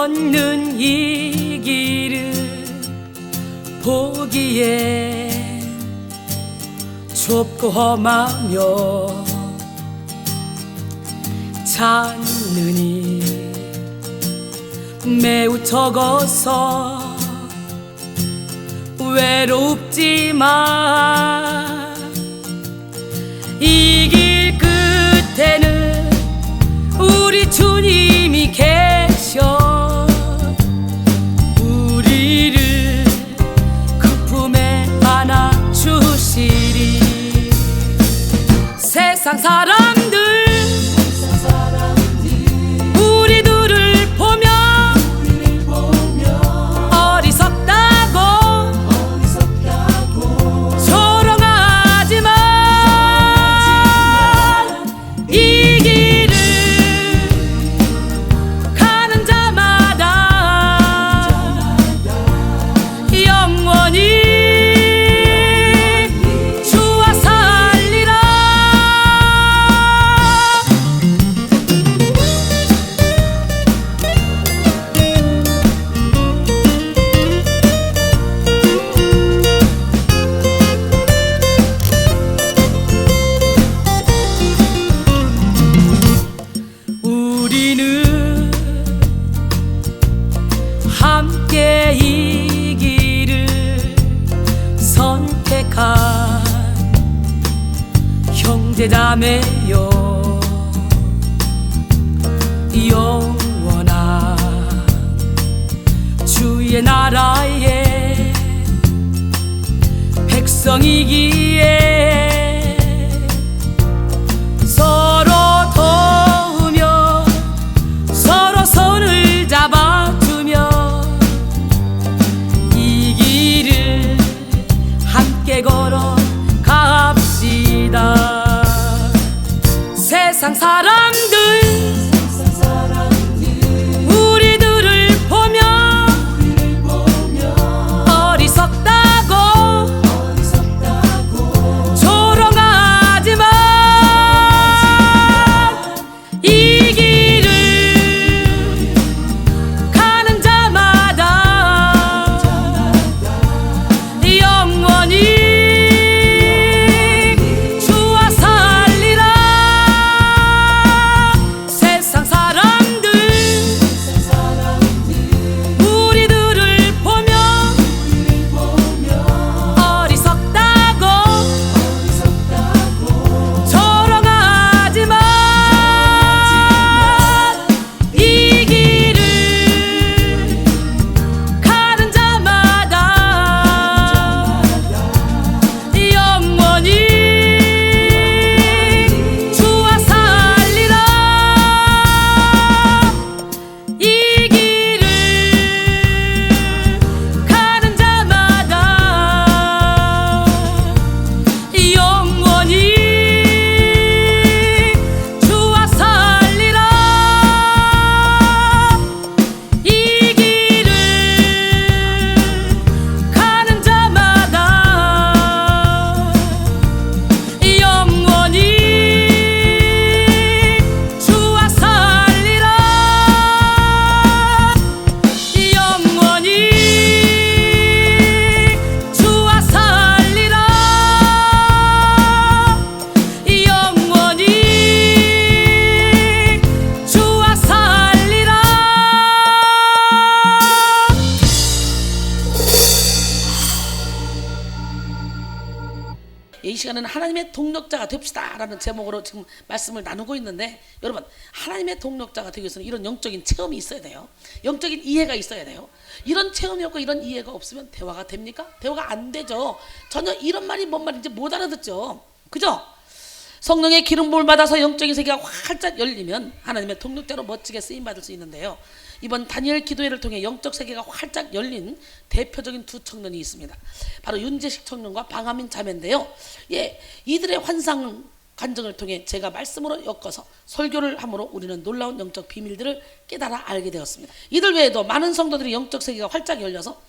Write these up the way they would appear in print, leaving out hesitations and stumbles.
걷는 이 길을 보기에 좁고 험하며 찾느니 매우 적어서 외롭지만 이 길 끝에는 우리 주님이 계셔 우리를 그 품에 안아주시리. 세상 사람들 우리들을 보며 어리석다고 조롱하지만 이 길을 가는 자마다 영원히 주와 살리라. 우리는 함께 이 길을 선택한 형제자매요 영원한 주의 나라의 백성이기에 서로 도우며 서로 손을 잡아주며 이 길을 함께 걸어갑시다. 세상 사람들 우리들을 보며 어리석다고 조롱하지만 이 길을 가는 자마다 영원히 주와 살리라. 세상 사람들 우리들을 보며 어리석다고 조롱하지만 이 길을 가는 자마다 영원히 주와 살리라. 이 길을 가는 자마다 영원히 주와 살리라. 이 길을 가는 자마다 영원히 주와 살리라. 영원히 주와 살리라. 영원히 주와 살리라. 이 시간은 하나님의 동력자가 됩시다 라는 제목으로 지금 말씀을 나누고 있는데, 여러분, 하나님의 동력자가 되기 위해서는 이런 영적인 체험이 있어야 돼요. 영적인 이해가 있어야 돼요. 이런 체험이 없고 이런 이해가 없으면 대화가 됩니까? 대화가 안 되죠. 전혀 이런 말이 뭔 말인지 못 알아듣죠. 그죠? 성령의 기름 부음을 받아서 영적인 세계가 활짝 열리면 하나님의 동력자로 멋지게 쓰임받을 수 있는데요, 이번 다니엘 기도회를 통해 영적 세계가 활짝 열린 대표적인 두 청년이 있습니다. 바로 윤재식 청년과 방하민 자매인데요, 이들의 환상 간증을 통해 제가 말씀으로 엮어서 설교를 함으로 우리는 놀라운 영적 비밀들을 깨달아 알게 되었습니다. 이들 외에도 많은 성도들이 영적 세계가 활짝 열려서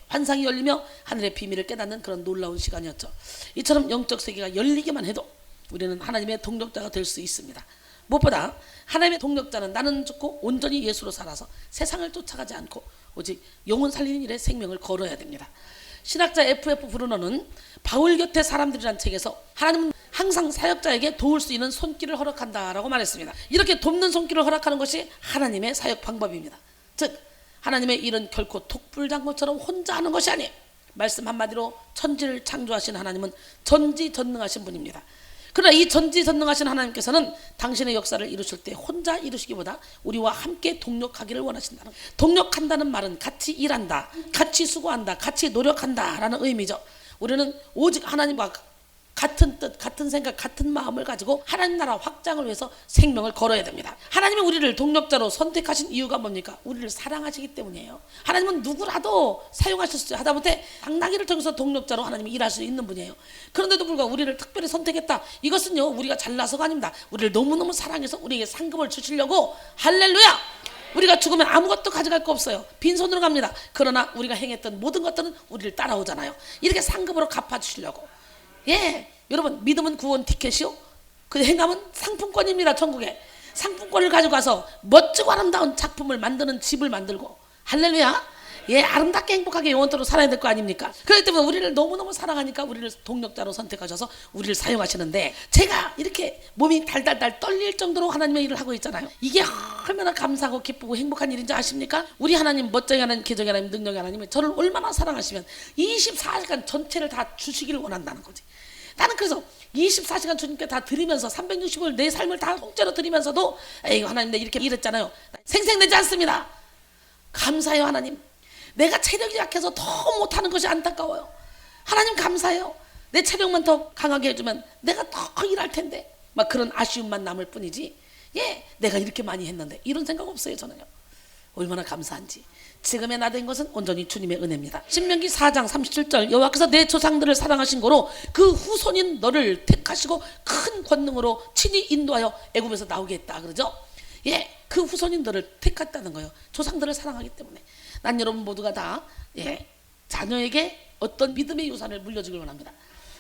환상이 열리며 하늘의 비밀을 깨닫는 그런 놀라운 시간이었죠. 이처럼 영적 세계가 열리기만 해도 우리는 하나님의 동력자가 될 수 있습니다. 무엇보다 하나님의 동력자는 나는 죽고 온전히 예수로 살아서 세상을 쫓아가지 않고 오직 영혼 살리는 일에 생명을 걸어야 됩니다. 신학자 F.F. 브루너는 바울 곁에 사람들이란 책에서 하나님은 항상 사역자에게 도울 수 있는 손길을 허락한다라고 말했습니다. 이렇게 돕는 손길을 허락하는 것이 하나님의 사역 방법입니다. 즉 하나님의 일은 결코 독불장군처럼 혼자 하는 것이 아니에요. 말씀 한마디로 천지를 창조하신 하나님은 전지전능하신 분입니다. 그러나 이 전지전능하신 하나님께서는 당신의 역사를 이루실 때 혼자 이루시기보다 우리와 함께 동력하기를 원하신다는 거예요. 동력한다는 말은 같이 일한다, 같이 수고한다, 같이 노력한다 라는 의미죠. 우리는 오직 하나님과 같은 뜻, 같은 생각, 같은 마음을 가지고 하나님 나라 확장을 위해서 생명을 걸어야 됩니다. 하나님이 우리를 동력자로 선택하신 이유가 뭡니까? 우리를 사랑하시기 때문이에요. 하나님은 누구라도 사용하실 수 있어요. 하다못해 당나귀를 통해서 동력자로 하나님이 일할 수 있는 분이에요. 그런데도 불구하고 우리를 특별히 선택했다. 이것은요 우리가 잘나서가 아닙니다. 우리를 너무너무 사랑해서 우리에게 상급을 주시려고. 할렐루야! 우리가 죽으면 아무것도 가져갈 거 없어요. 빈손으로 갑니다. 그러나 우리가 행했던 모든 것들은 우리를 따라오잖아요. 이렇게 상급으로 갚아주시려고. 예, 여러분 믿음은 구원 티켓이요. 그 행함은 상품권입니다. 천국에 상품권을 가지고 가서 멋지고 아름다운 작품을 만드는 집을 만들고. 할렐루야. 예, 아름답게 행복하게 영원토록 살아야 될 거 아닙니까? 그렇기 때문에 우리를 너무너무 사랑하니까 우리를 동력자로 선택하셔서 우리를 사용하시는데, 제가 이렇게 몸이 달달달 떨릴 정도로 하나님의 일을 하고 있잖아요. 이게 얼마나 감사하고 기쁘고 행복한 일인지 아십니까? 우리 하나님, 멋쟁이 하나님, 기적의 하나님, 능력의 하나님이 저를 얼마나 사랑하시면 24시간 전체를 다 주시기를 원한다는 거지. 나는 그래서 24시간 주님께 다 드리면서 365일 내 삶을 다 통째로 드리면서도 에이 하나님 내가 이렇게 일했잖아요. 생색내지 않습니다. 감사해요. 하나님, 내가 체력이 약해서 더 못하는 것이 안타까워요. 하나님 감사해요. 내 체력만 더 강하게 해주면 내가 더 일할 텐데, 막 그런 아쉬움만 남을 뿐이지, 예, 내가 이렇게 많이 했는데 이런 생각 없어요. 저는요. 얼마나 감사한지. 지금의 나 된 것은 온전히 주님의 은혜입니다. 신명기 4장 37절, 여호와께서 내 조상들을 사랑하신 거로 그 후손인 너를 택하시고 큰 권능으로 친히 인도하여 애굽에서 나오게 했다 그러죠. 예, 그 후손인 너를 택했다는 거예요. 조상들을 사랑하기 때문에. 난 여러분 모두가 다 예, 자녀에게 어떤 믿음의 유산을 물려주길 원합니다.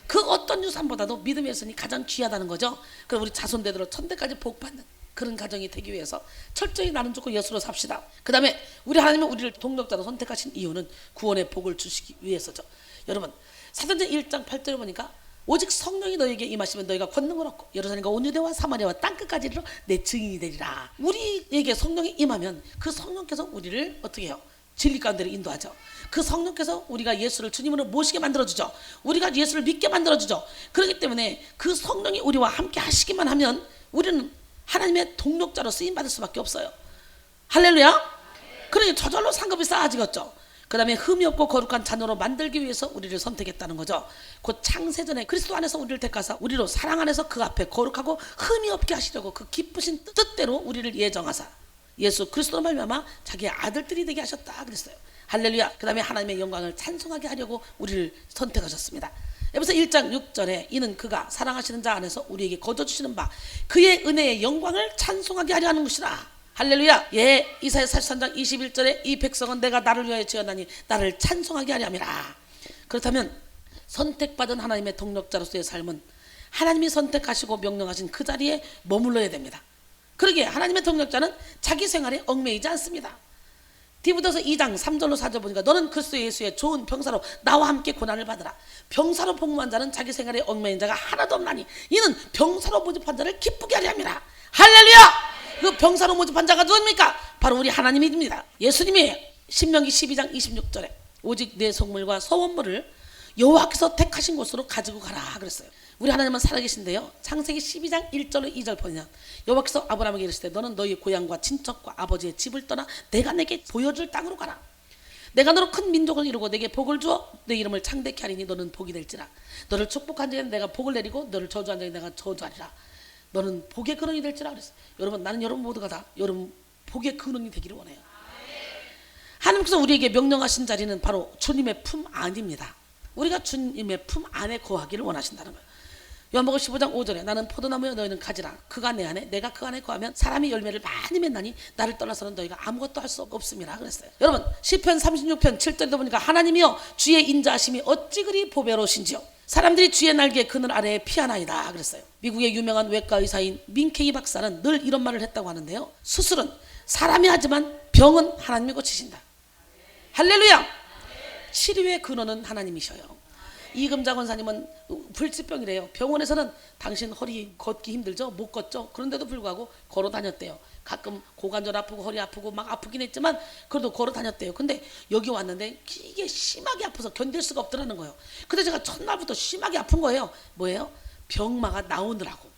그 어떤 유산보다도 믿음의 유산이 가장 귀하다는 거죠. 그럼 우리 자손대대로 천대까지 복받는 그런 가정이 되기 위해서 철저히 나는 죽고 예수로 삽시다. 그 다음에 우리 하나님은 우리를 동력자로 선택하신 이유는 구원의 복을 주시기 위해서죠. 여러분 사도행전 1장 8절에 보니까 오직 성령이 너에게 임하시면 너희가 권능을 얻고 예루살렘과 온 유대와 사마리아와 땅끝까지 이르러 내 증인이 되리라. 우리에게 성령이 임하면 그 성령께서 우리를 어떻게 해요? 진리 가운데로 인도하죠. 그 성령께서 우리가 예수를 주님으로 모시게 만들어주죠. 우리가 예수를 믿게 만들어주죠. 그렇기 때문에 그 성령이 우리와 함께 하시기만 하면 우리는 하나님의 동력자로 쓰임받을 수밖에 없어요. 할렐루야. 그러니 저절로 상급이 쌓아지겠죠. 그 다음에 흠이 없고 거룩한 자녀로 만들기 위해서 우리를 선택했다는 거죠. 곧 창세전에 그리스도 안에서 우리를 택하사 우리로 사랑 안에서 그 앞에 거룩하고 흠이 없게 하시려고 그 기쁘신 뜻대로 우리를 예정하사 예수 그리스도로 말미암아 자기의 아들들이 되게 하셨다 그랬어요. 할렐루야. 그 다음에 하나님의 영광을 찬송하게 하려고 우리를 선택하셨습니다. 에베소 1장 6절에 이는 그가 사랑하시는 자 안에서 우리에게 거둬주시는 바 그의 은혜의 영광을 찬송하게 하려 하는 것이라. 할렐루야. 예, 이사야 43장 21절에 이 백성은 내가 나를 위하여 지었나니 나를 찬송하게 하려 함이라. 그렇다면 선택받은 하나님의 동력자로서의 삶은 하나님이 선택하시고 명령하신 그 자리에 머물러야 됩니다. 그러기에 하나님의 동력자는 자기 생활에 얽매이지 않습니다. 디모데서 2장 3절로 4절 보니까 너는 그리스도 예수의 좋은 병사로 나와 함께 고난을 받으라. 병사로 복무한 자는 자기 생활에 얽매인 자가 하나도 없나니 이는 병사로 모집한 자를 기쁘게 하려 함이라. 할렐루야. 그 병사로 모집한 자가 누굽니까? 바로 우리 하나님입니다. 예수님이 신명기 12장 26절에 오직 내 속물과 소원물을 여호와께서 택하신 곳으로 가지고 가라 그랬어요. 우리 하나님은 살아계신데요. 창세기 12장 1절로 2절 보면 여호와께서 아브라함에게 이르시되 너는 너희 고향과 친척과 아버지의 집을 떠나 내가 내게 보여줄 땅으로 가라. 내가 너로 큰 민족을 이루고 내게 복을 주어 내 이름을 창대케 하리니 너는 복이 될지라. 너를 축복한 자에는 내가 복을 내리고 너를 저주한 자에는 내가 저주하리라. 너는 복의 근원이 될지라 그랬어요. 여러분 나는 여러분 모두가 다 여러분 복의 근원이 되기를 원해요. 하나님께서 우리에게 명령하신 자리는 바로 주님의 품 안입니다. 우리가 주님의 품 안에 거하기를 원하신다는 거예요. 요한복음 15장 5절에 나는 포도나무여 너희는 가지라. 그가 내 안에 내가 그 안에 거하면 사람이 열매를 많이 맺나니 나를 떠나서는 너희가 아무것도 할 수 없음이라 그랬어요. 여러분 시편 36편 7절도 보니까 하나님이여 주의 인자하심이 어찌 그리 보배로우신지요. 사람들이 쥐의 날개 그늘 아래에 피하나이다 그랬어요. 미국의 유명한 외과 의사인 민케이 박사는 늘 이런 말을 했다고 하는데요. 수술은 사람이 하지만 병은 하나님이 고치신다. 할렐루야. 치료의 근원은 하나님이셔요. 이금자 권사님은 불치병이래요. 병원에서는 당신 허리 걷기 힘들죠? 못 걷죠? 그런데도 불구하고 걸어 다녔대요. 가끔 고관절 아프고 허리 아프고 막 아프긴 했지만 그래도 걸어 다녔대요. 근데 여기 왔는데 이게 심하게 아파서 견딜 수가 없더라는 거예요. 근데 제가 첫날부터 심하게 아픈 거예요. 뭐예요? 병마가 나오느라고.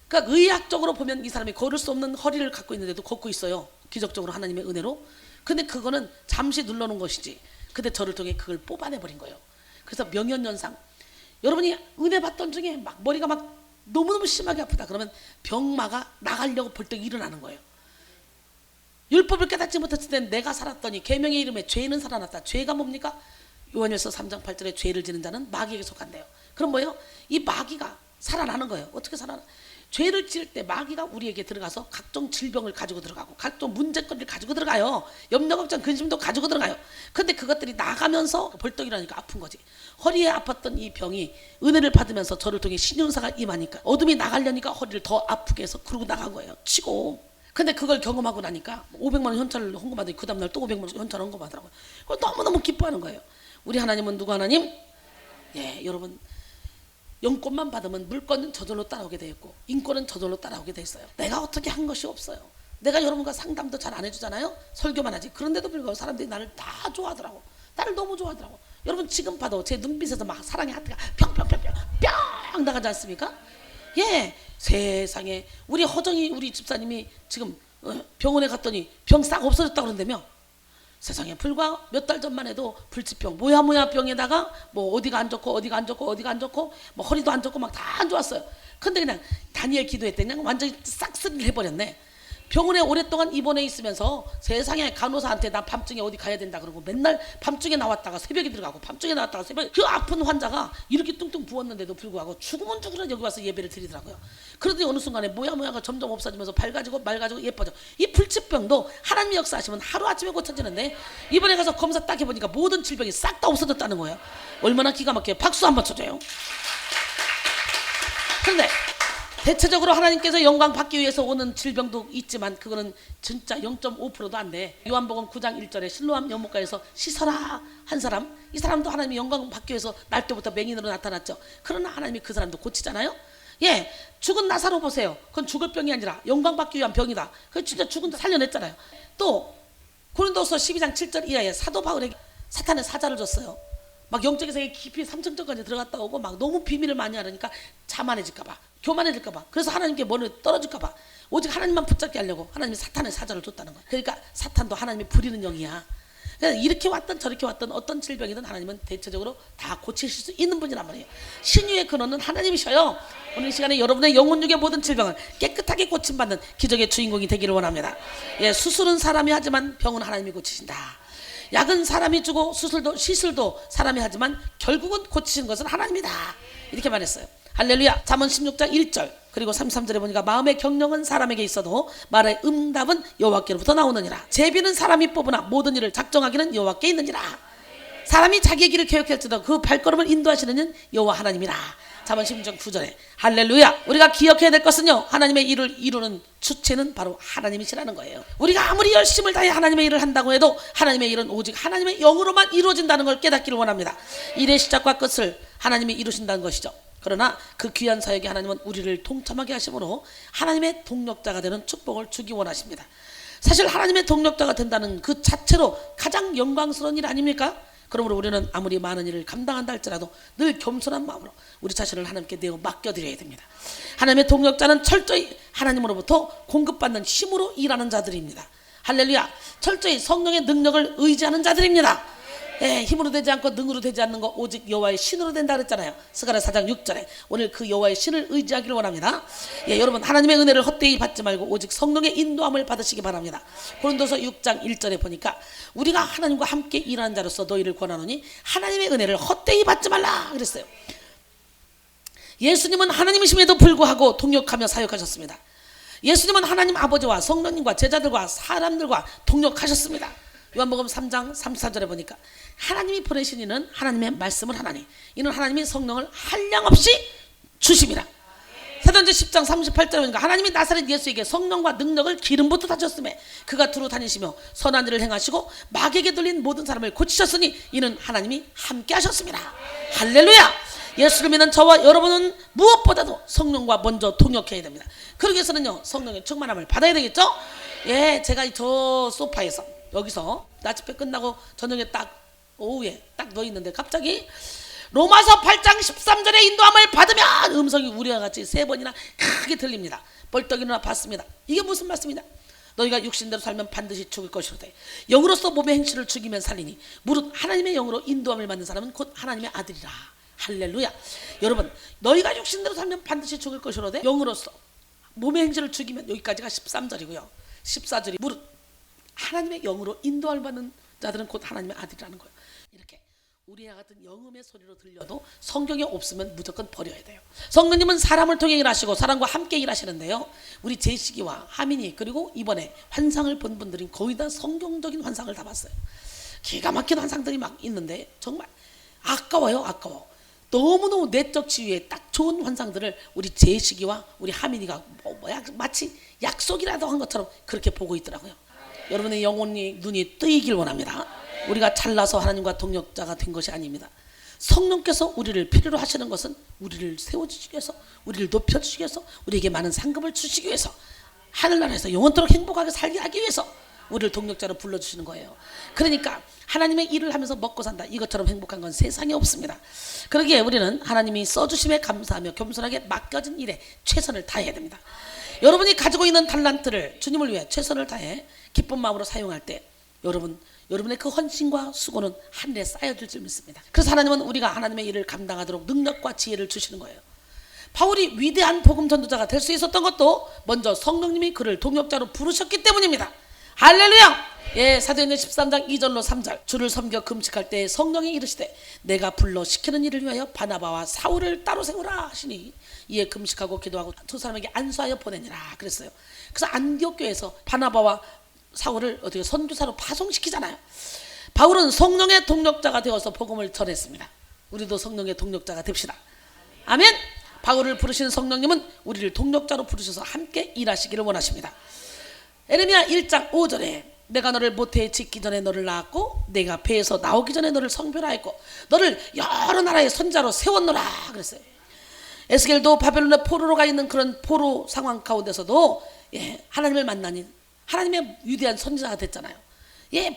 그러니까 의학적으로 보면 이 사람이 걸을 수 없는 허리를 갖고 있는데도 걷고 있어요. 기적적으로 하나님의 은혜로. 근데 그거는 잠시 눌러놓은 것이지. 근데 저를 통해 그걸 뽑아내버린 거예요. 그래서 명현연상, 여러분이 은혜 받던 중에 막 머리가 막 너무너무 심하게 아프다 그러면 병마가 나가려고 벌떡 일어나는 거예요. 율법을 깨닫지 못했을 때 내가 살았더니 계명의 이름에 죄는 살아났다. 죄가 뭡니까? 요한일서 3장 8절에 죄를 지는 자는 마귀에게 속한대요. 그럼 뭐예요? 이 마귀가 살아나는 거예요. 어떻게 살아나? 죄를 지을 때 마귀가 우리에게 들어가서 각종 질병을 가지고 들어가고 각종 문제거리를 가지고 들어가요. 염려 걱정 근심도 가지고 들어가요. 근데 그것들이 나가면서 벌떡 일어나니까 아픈 거지. 허리에 아팠던 이 병이 은혜를 받으면서 저를 통해 신윤사가 임하니까 어둠이 나가려니까 허리를 더 아프게 해서 그러고 나간 거예요. 치고. 근데 그걸 경험하고 나니까 500만 원 현찰을 헌금하더니 그 다음날 또 500만 원 현찰을 헌금하더라고요. 그걸 너무너무 기뻐하는 거예요. 우리 하나님은 누구 하나님? 예, 여러분, 영권만 받으면 물권은 저절로 따라오게 돼 있고 인권은 저절로 따라오게 돼 있어요. 내가 어떻게 한 것이 없어요. 내가 여러분과 상담도 잘 안 해주잖아요. 설교만 하지. 그런데도 불구하고 사람들이 나를 다 좋아하더라고. 나를 너무 좋아하더라고. 여러분 지금 봐도 제 눈빛에서 막 사랑의 하트가 평평평평 뿅 나가지 않습니까? 예, 세상에 우리 허정이 우리 집사님이 지금 병원에 갔더니 병 싹 없어졌다 그런다며. 세상에 불과 몇 달 전만 해도 불치병 뭐야 병에다가 뭐 어디가 안 좋고 어디가 안 좋고 어디가 안 좋고 뭐 허리도 안 좋고 막 다 안 좋았어요. 근데 그냥 다니엘 기도했더니 그냥 완전히 싹쓸이를 해버렸네. 병원에 오랫동안 입원해 있으면서 세상에 간호사한테 나 밤중에 어디 가야 된다 그러고 맨날 밤중에 나왔다가 새벽에 들어가고 밤중에 나왔다가 새벽에 그 아픈 환자가 이렇게 뚱뚱 부었는데도 불구하고 죽으면 죽으라 여기 와서 예배를 드리더라고요. 그러더니 어느 순간에 모야가 점점 없어지면서 밝아지고 맑아지고 예뻐져. 이 불치병도 하나님의 역사하시면 하루아침에 고쳐지는데 이번에 가서 검사 딱 해보니까 모든 질병이 싹 다 없어졌다는 거예요. 얼마나 기가 막혀요. 박수 한번 쳐줘요. 그런데 대체적으로 하나님께서 영광 받기 위해서 오는 질병도 있지만 그거는 진짜 0.5%도 안 돼. 요한복음 9장 1절에 실로암 연못가에서 시서라 한 사람, 이 사람도 하나님이 영광 받기 위해서 날 때부터 맹인으로 나타났죠. 그러나 하나님이 그 사람도 고치잖아요. 예, 죽은 나사로 보세요. 그건 죽을 병이 아니라 영광 받기 위한 병이다. 그 진짜 죽은 살려냈잖아요. 또 고린도서 12장 7절 이하에 사도 바울에게 사탄의 사자를 줬어요. 막 영적인 세계 깊이 3층까지 들어갔다 오고 막 너무 비밀을 많이 하려니까 자만해질까봐, 교만해질까봐, 그래서 하나님께 멀리 떨어질까봐 오직 하나님만 붙잡게 하려고 하나님이 사탄의 사자를 줬다는 거예요. 그러니까 사탄도 하나님이 부리는 영이야. 그러니까 이렇게 왔든 저렇게 왔든 어떤 질병이든 하나님은 대체적으로 다 고치실 수 있는 분이란 말이에요. 신유의 근원은 하나님이셔요. 오늘 이 시간에 여러분의 영혼육의 모든 질병을 깨끗하게 고침받는 기적의 주인공이 되기를 원합니다. 예, 수술은 사람이 하지만 병은 하나님이 고치신다. 약은 사람이 주고 시술도 사람이 하지만 결국은 고치시는 것은 하나님이다. 이렇게 말했어요. 할렐루야. 잠언 16장 1절 그리고 33절에 보니까 마음의 경영은 사람에게 있어도 말의 응답은 여호와께로부터 나오느니라. 제비는 사람이 뽑으나 모든 일을 작정하기는 여호와께 있느니라. 사람이 자기의 길을 계획할지라도 그 발걸음을 인도하시는 이는 여호와 하나님이라. 잠언 16장 9절에 할렐루야. 우리가 기억해야 될 것은요, 하나님의 일을 이루는 주체는 바로 하나님이시라는 거예요. 우리가 아무리 열심을 다해 하나님의 일을 한다고 해도 하나님의 일은 오직 하나님의 영으로만 이루어진다는 걸 깨닫기를 원합니다. 일의 시작과 끝을 하나님이 이루신다는 것이죠. 그러나 그 귀한 사역에 하나님은 우리를 동참하게 하심으로 하나님의 동력자가 되는 축복을 주기 원하십니다. 사실 하나님의 동력자가 된다는 그 자체로 가장 영광스러운 일 아닙니까? 그러므로 우리는 아무리 많은 일을 감당한다 할지라도 늘 겸손한 마음으로 우리 자신을 하나님께 내어 맡겨드려야 됩니다. 하나님의 동력자는 철저히 하나님으로부터 공급받는 힘으로 일하는 자들입니다. 할렐루야. 철저히 성령의 능력을 의지하는 자들입니다. 예, 힘으로 되지 않고 능으로 되지 않는 거 오직 여호와의 신으로 된다 그랬잖아요. 스가랴 4장 6절에 오늘 그 여호와의 신을 의지하기를 원합니다. 예, 여러분 하나님의 은혜를 헛되이 받지 말고 오직 성령의 인도함을 받으시기 바랍니다. 고린도서 6장 1절에 보니까 우리가 하나님과 함께 일하는 자로서 너희를 권하노니 하나님의 은혜를 헛되이 받지 말라 그랬어요. 예수님은 하나님이심에도 불구하고 동역하며 사역하셨습니다. 예수님은 하나님 아버지와 성령님과 제자들과 사람들과 동역하셨습니다. 요한복음 3장 34절에 보니까 하나님이 보내신 이는 하나님의 말씀을 하나니 이는 하나님이 성령을 한량없이 주심이라. 사도행전 10장 38절에 보니까 하나님이 나사렛 예수에게 성령과 능력을 기름부터 다셨음에 그가 두루 다니시며 선한 일을 행하시고 마귀에게 들린 모든 사람을 고치셨으니 이는 하나님이 함께 하셨습니다. 할렐루야. 예수를 믿는 저와 여러분은 무엇보다도 성령과 먼저 동역해야 됩니다. 그러기 위해서는요 성령의 충만함을 받아야 되겠죠. 예, 제가 저 소파에서 여기서 나집회 끝나고 저녁에 딱 오후에 딱 누워 있는데 갑자기 로마서 8장 13절의 인도함을 받으면 음성이 우리와 같이 3번이나 크게 들립니다. 벌떡 일어나 봤습니다. 이게 무슨 말씀이냐? 너희가 육신대로 살면 반드시 죽을 것이로되 영으로서 몸의 행실을 죽이면 살리니 무릇 하나님의 영으로 인도함을 받는 사람은 곧 하나님의 아들이라. 할렐루야. 여러분, 너희가 육신대로 살면 반드시 죽을 것이로되 영으로서 몸의 행실을 죽이면, 여기까지가 13절이고요 14절이 무릇 하나님의 영으로 인도함을 받는 자들은 곧 하나님의 아들이라는 거예요. 이렇게 우리와 같은 영음의 소리로 들려도 성경에 없으면 무조건 버려야 돼요. 성령님은 사람을 통해 일하시고 사람과 함께 일하시는데요, 우리 제시기와 하민이 그리고 이번에 환상을 본 분들은 거의 다 성경적인 환상을 다 봤어요. 기가 막힌 환상들이 막 있는데 정말 아까워요. 아까워. 너무너무 내적 치유에 딱 좋은 환상들을 우리 제시기와 우리 하민이가 마치 약속이라도 한 것처럼 그렇게 보고 있더라고요. 여러분의 영혼이 눈이 뜨이길 원합니다. 우리가 잘나서 하나님과 동역자가 된 것이 아닙니다. 성령께서 우리를 필요로 하시는 것은 우리를 세워주시기 위해서, 우리를 높여주시기 위해서, 우리에게 많은 상급을 주시기 위해서, 하늘나라에서 영원토록 행복하게 살게 하기 위해서 우리를 동역자로 불러주시는 거예요. 그러니까 하나님의 일을 하면서 먹고 산다, 이것처럼 행복한 건 세상에 없습니다. 그러기에 우리는 하나님이 써주심에 감사하며 겸손하게 맡겨진 일에 최선을 다해야 됩니다. 여러분이 가지고 있는 달란트를 주님을 위해 최선을 다해 기쁜 마음으로 사용할 때 여러분의 그 헌신과 수고는 하늘에 쌓여질 줄 믿습니다. 그래서 하나님은 우리가 하나님의 일을 감당하도록 능력과 지혜를 주시는 거예요. 바울이 위대한 복음 전도자가 될 수 있었던 것도 먼저 성령님이 그를 동역자로 부르셨기 때문입니다. 할렐루야. 예, 사도행전 13장 2절로 3절 주를 섬겨 금식할 때 성령이 이르시되 내가 불러 시키는 일을 위하여 바나바와 사울을 따로 세우라 하시니 이에 금식하고 기도하고 두 사람에게 안수하여 보내니라 그랬어요. 그래서 안디옥 교회에서 바나바와 사울을 어떻게 선교사로 파송시키잖아요. 바울은 성령의 동력자가 되어서 복음을 전했습니다. 우리도 성령의 동력자가 됩시다. 아멘. 바울을 부르신 성령님은 우리를 동력자로 부르셔서 함께 일하시기를 원하십니다. 에레미야 1장 5절에 내가 너를 모태에 짓기 전에 너를 낳았고 내가 배에서 나오기 전에 너를 성별하였고 너를 여러 나라의 선자로 세웠노라 그랬어요. 에스겔도 바벨론의 포로로 가 있는 그런 포로 상황 가운데서도 하나님을 만나니 하나님의 위대한 선지자가 됐잖아요.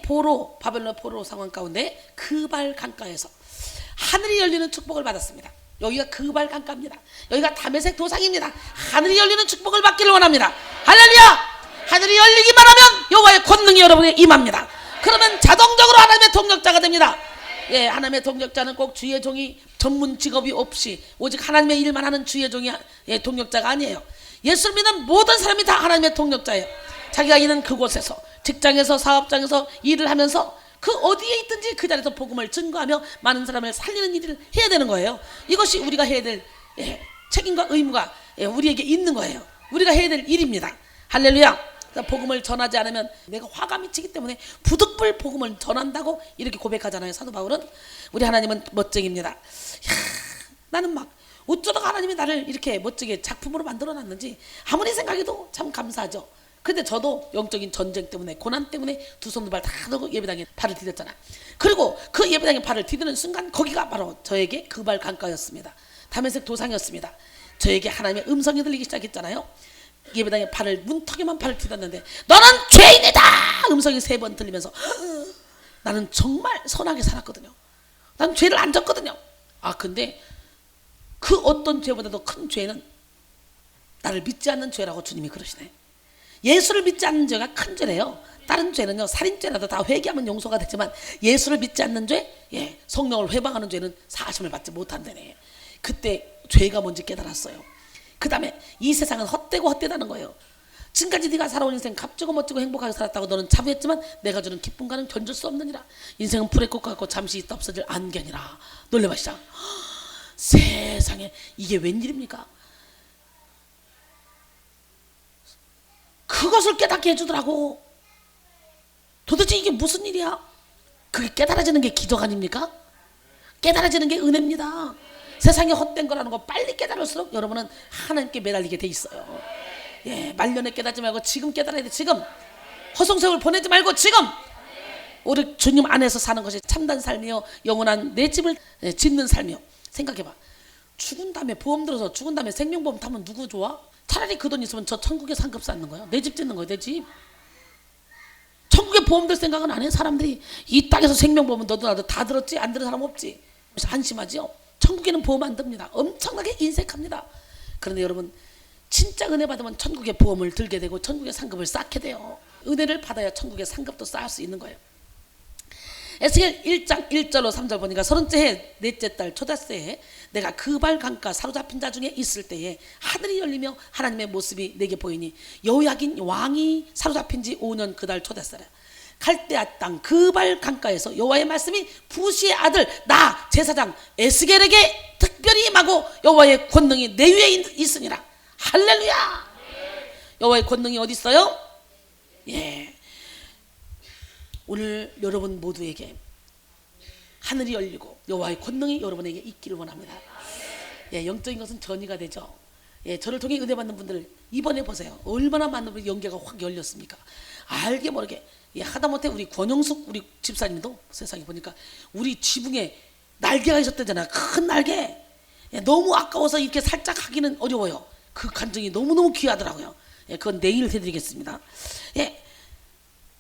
포로, 바벨론 포로 상황 가운데 그발 강가에서 하늘이 열리는 축복을 받았습니다. 여기가 그발 강가입니다. 여기가 다메섹 도상입니다. 하늘이 열리는 축복을 받기를 원합니다. 할렐루야. 하늘이 열리기만 하면 여호와의 권능이 여러분에 임합니다. 그러면 자동적으로 하나님의 동력자가 됩니다. 하나님의 동력자는 꼭 주의 종이 전문 직업이 없이 오직 하나님의 일만 하는 주의 종이 동력자가 아니에요. 예수를 믿는 모든 사람이 다 하나님의 동력자예요. 자기가 있는 그곳에서, 직장에서, 사업장에서 일을 하면서 그 어디에 있든지 그 자리에서 복음을 증거하며 많은 사람을 살리는 일을 해야 되는 거예요. 이것이 우리가 해야 될 책임과 의무가 우리에게 있는 거예요. 우리가 해야 될 일입니다. 할렐루야. 복음을 전하지 않으면 내가 화가 미치기 때문에 부득불 복음을 전한다고 이렇게 고백하잖아요. 사도 바울은. 우리 하나님은 멋쟁입니다. 나는 막 어쩌다가 하나님이 나를 이렇게 멋지게 작품으로 만들어놨는지 아무리 생각해도 참 감사하죠. 근데 저도 영적인 전쟁 때문에, 고난 때문에 두 손 두 발 다 들고 예배당에 발을 디뎠잖아요. 그리고 그 예배당에 발을 디디는 순간 거기가 바로 저에게 그발 강가였습니다. 다메섹 도상이었습니다. 저에게 하나님의 음성이 들리기 시작했잖아요. 예배당에 문턱에만 발을 디뎠는데 너는 죄인이다 음성이 3번 들리면서 나는 정말 선하게 살았거든요. 난 죄를 안 졌거든요. 근데 그 어떤 죄보다도 큰 죄는 나를 믿지 않는 죄라고 주님이 그러시네. 예수를 믿지 않는 죄가 큰 죄래요. 다른 죄는요, 살인죄라도 다 회개하면 용서가 되지만 예수를 믿지 않는 죄, 성령을 회방하는 죄는 사하심을 받지 못한다네. 그때 죄가 뭔지 깨달았어요. 그 다음에 이 세상은 헛되고 헛되다는 거예요. 지금까지 네가 살아온 인생 값지고 멋지고 행복하게 살았다고 너는 자부했지만 내가 주는 기쁨과는 견줄 수 없느니라. 인생은 불의 꽃 같고 잠시 있다 없어질 안개니라. 놀래마시자. 세상에 이게 웬일입니까? 그것을 깨닫게 해주더라고. 도대체 이게 무슨 일이야? 그게 깨달아지는 게 기적 아닙니까? 깨달아지는 게 은혜입니다. 세상에 헛된 거라는 거 빨리 깨달을수록 여러분은 하나님께 매달리게 돼 있어요. 예, 말년에 깨닫지 말고 지금 깨달아야 돼. 지금 허송세월 보내지 말고 지금 우리 주님 안에서 사는 것이 참된 삶이요 영원한 내 집을 짓는 삶이요. 생각해봐. 죽은 다음에 보험 들어서 죽은 다음에 생명보험 타면 누구 좋아? 차라리 그 돈 있으면 저 천국에 상급 쌓는 거야. 내 집 짓는 거야. 내 집. 천국에 보험 들 생각은 안 해. 사람들이 이 땅에서 생명보험은 너도 나도 다 들었지? 안 들은 사람 없지? 그래서 한심하지요. 천국에는 보험 안 듭니다. 엄청나게 인색합니다. 그런데 여러분 진짜 은혜 받으면 천국의 보험을 들게 되고 천국의 상급을 쌓게 돼요. 은혜를 받아야 천국의 상급도 쌓을 수 있는 거예요. 에스겔 1장 1절로 3절 보니까 30째 해 넷째 달 초닷새에 내가 그발 강가 사로잡힌 자 중에 있을 때에 하늘이 열리며 하나님의 모습이 내게 보이니 여호야긴 왕이 사로잡힌 지 5년 그 달 초닷새라. 갈대아 땅 그발 강가에서 여호와의 말씀이 부시의 아들 나 제사장 에스겔에게 특별히 임하고 여호와의 권능이 내 위에 있으니라. 할렐루야. 여호와의 권능이 어디 있어요? 예. 오늘 여러분 모두에게 하늘이 열리고 여호와의 권능이 여러분에게 있기를 원합니다. 예, 영적인 것은 전이가 되죠. 예, 저를 통해 은혜 받는 분들 이번에 보세요. 얼마나 많은 분이 연계가 확 열렸습니까? 알게 모르게 예, 하다못해 우리 권영숙 우리 집사님도 세상에 보니까 우리 지붕에 날개가 있었대잖아요. 큰 날개. 예, 너무 아까워서 이렇게 살짝 하기는 어려워요. 그 간증이 너무너무 귀하더라고요. 예, 그건 내일 해드리겠습니다. 예.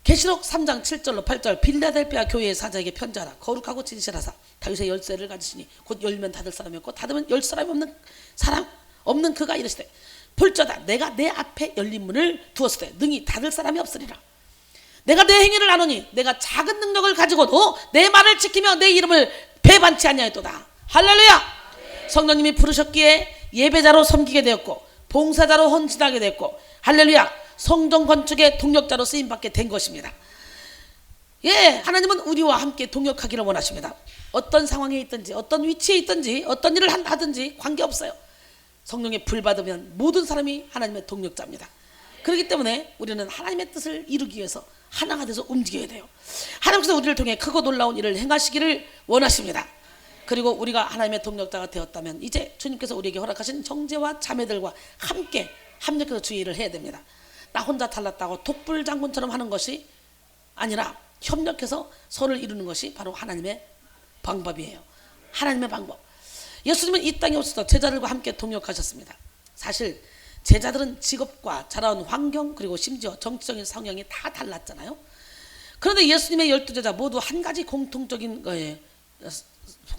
계시록 3장 7절로 8절 빌라델피아 교회의 사자에게 편지하라. 거룩하고 진실하사 다윗의 열쇠를 가지시니 곧 열면 닫을 사람이 없고 닫으면 열 사람이 없는 그가 이르시되 볼저다 내가 내 앞에 열린 문을 두었을 때 능히 닫을 사람이 없으리라. 내가 내 행위를 아노니 내가 작은 능력을 가지고도 내 말을 지키며 내 이름을 배반치 아니하였도다. 할렐루야. 성령님이 부르셨기에 예배자로 섬기게 되었고 봉사자로 헌신하게 되었고 할렐루야. 성전 건축의 동력자로 쓰임받게 된 것입니다. 예, 하나님은 우리와 함께 동역하기를 원하십니다. 어떤 상황에 있든지 어떤 위치에 있든지 어떤 일을 하든지 관계없어요. 성령의 불 받으면 모든 사람이 하나님의 동력자입니다. 그렇기 때문에 우리는 하나님의 뜻을 이루기 위해서 하나가 돼서 움직여야 돼요. 하나님께서 우리를 통해 크고 놀라운 일을 행하시기를 원하십니다. 그리고 우리가 하나님의 동력자가 되었다면 이제 주님께서 우리에게 허락하신 형제와 자매들과 함께 합력해서 주의 일을 해야 됩니다. 나 혼자 달랐다고 독불장군처럼 하는 것이 아니라 협력해서 선을 이루는 것이 바로 하나님의 방법이에요. 하나님의 방법. 예수님은 이 땅에 오셔서 제자들과 함께 동역하셨습니다. 사실 제자들은 직업과 자라온 환경 그리고 심지어 정치적인 성향이 다 달랐잖아요. 그런데 예수님의 12제자 모두 한 가지 공통적인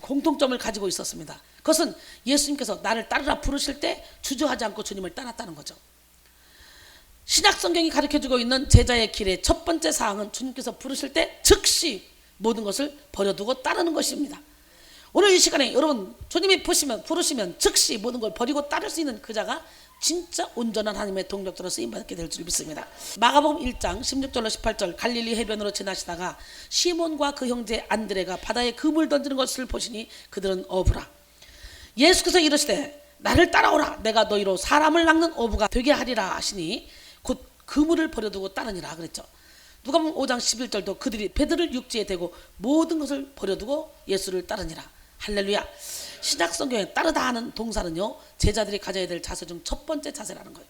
공통점을 가지고 있었습니다. 그것은 예수님께서 나를 따르라 부르실 때 주저하지 않고 주님을 따랐다는 거죠. 신약 성경이 가르쳐주고 있는 제자의 길의 첫 번째 사항은 주님께서 부르실 때 즉시 모든 것을 버려두고 따르는 것입니다. 오늘 이 시간에 여러분 주님이 부르시면 즉시 모든 걸 버리고 따를 수 있는 그 자가 진짜 온전한 하나님의 동력자로 쓰임받게 될 줄 믿습니다. 마가복음 1장 16절로 18절 갈릴리 해변으로 지나시다가 시몬과 그 형제 안드레가 바다에 그물 던지는 것을 보시니 그들은 어부라. 예수께서 이르시되 나를 따라오라. 내가 너희로 사람을 낚는 어부가 되게 하리라 하시니 곧 그물을 버려두고 따르니라 그랬죠. 누가복음 5장 11절도 그들이 배들을 육지에 대고 모든 것을 버려두고 예수를 따르니라. 할렐루야. 신약 성경에 따르다 하는 동사는요 제자들이 가져야 될 자세 중 첫 번째 자세라는 거예요.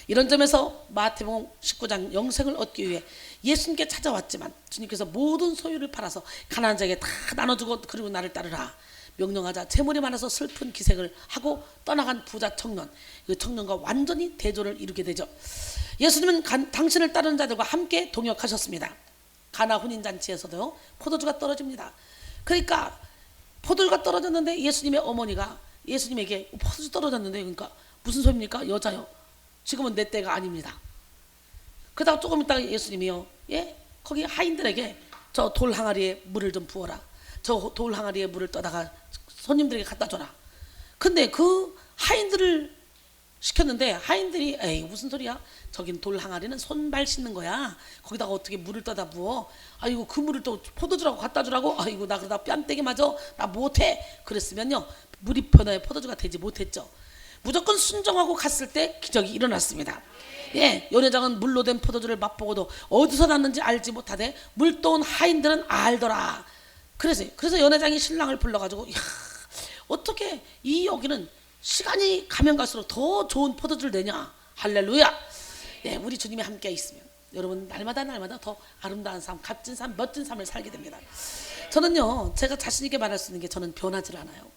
이런 점에서 마태복음 19장 영생을 얻기 위해 예수님께 찾아왔지만 주님께서 모든 소유를 팔아서 가난한 자에게 다 나눠주고 그리고 나를 따르라 명령하자 재물이 많아서 슬픈 기색을 하고 떠나간 부자 청년, 그 청년과 완전히 대조를 이루게 되죠. 예수님은 당신을 따르는 자들과 함께 동역하셨습니다. 가나 혼인잔치에서도 포도주가 떨어집니다. 그러니까 포도주가 떨어졌는데 예수님의 어머니가 예수님에게 포도주 떨어졌는데 그러니까 무슨 소리입니까? 여자요. 지금은 내 때가 아닙니다. 그러다가 조금 있다가 예수님이요. 예? 거기 하인들에게 저 돌 항아리에 물을 좀 부어라. 저 돌 항아리에 물을 떠다가 손님들에게 갖다 줘라. 근데 그 하인들을 시켰는데 하인들이 에이 무슨 소리야? 저긴 돌 항아리는 손발 씻는 거야. 거기다가 어떻게 물을 떠다 부어? 아이고 그 물을 또 포도주라고 갖다 주라고? 아이고 나 그러다 뺨때기 맞아. 나 못해. 그랬으면요 물이 변화에 포도주가 되지 못했죠. 무조건 순종하고 갔을 때 기적이 일어났습니다. 예, 연회장은 물로 된 포도주를 맛보고도 어디서 났는지 알지 못하되 물도온 하인들은 알더라. 그래서 연회장이 신랑을 불러가지고, 야, 어떻게 이 여기는 시간이 가면 갈수록 더 좋은 포도주를 내냐. 할렐루야. 예, 우리 주님이 함께 있으면 여러분 날마다 더 아름다운 삶, 값진 삶, 멋진 삶을 살게 됩니다. 저는요, 제가 자신 있게 말할 수 있는 게 저는 변하지 않아요.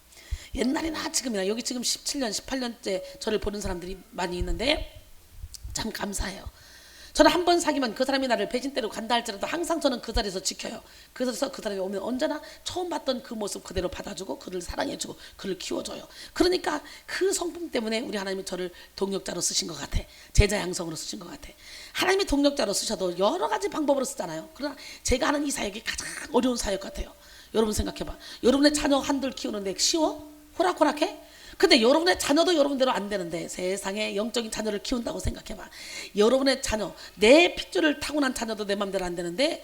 옛날이나 지금이나 여기 지금 17년, 18년째 저를 보는 사람들이 많이 있는데 참 감사해요. 저는 한 번 사귀면 그 사람이 나를 배신대로 간다 할지라도 항상 저는 그 자리에서 지켜요. 그래서 그 사람이 오면 언제나 처음 봤던 그 모습 그대로 받아주고 그를 사랑해주고 그를 키워줘요. 그러니까 그 성품 때문에 우리 하나님이 저를 동력자로 쓰신 것 같아. 제자 양성으로 쓰신 것 같아. 하나님이 동력자로 쓰셔도 여러 가지 방법으로 쓰잖아요. 그러나 제가 하는 이 사역이 가장 어려운 사역 같아요. 여러분 생각해봐. 여러분의 자녀 한둘 키우는데 쉬워? 호락호락해? 근데 여러분의 자녀도 여러분대로 안 되는데 세상에 영적인 자녀를 키운다고 생각해봐. 여러분의 자녀, 내 핏줄을 타고난 자녀도 내 맘대로 안 되는데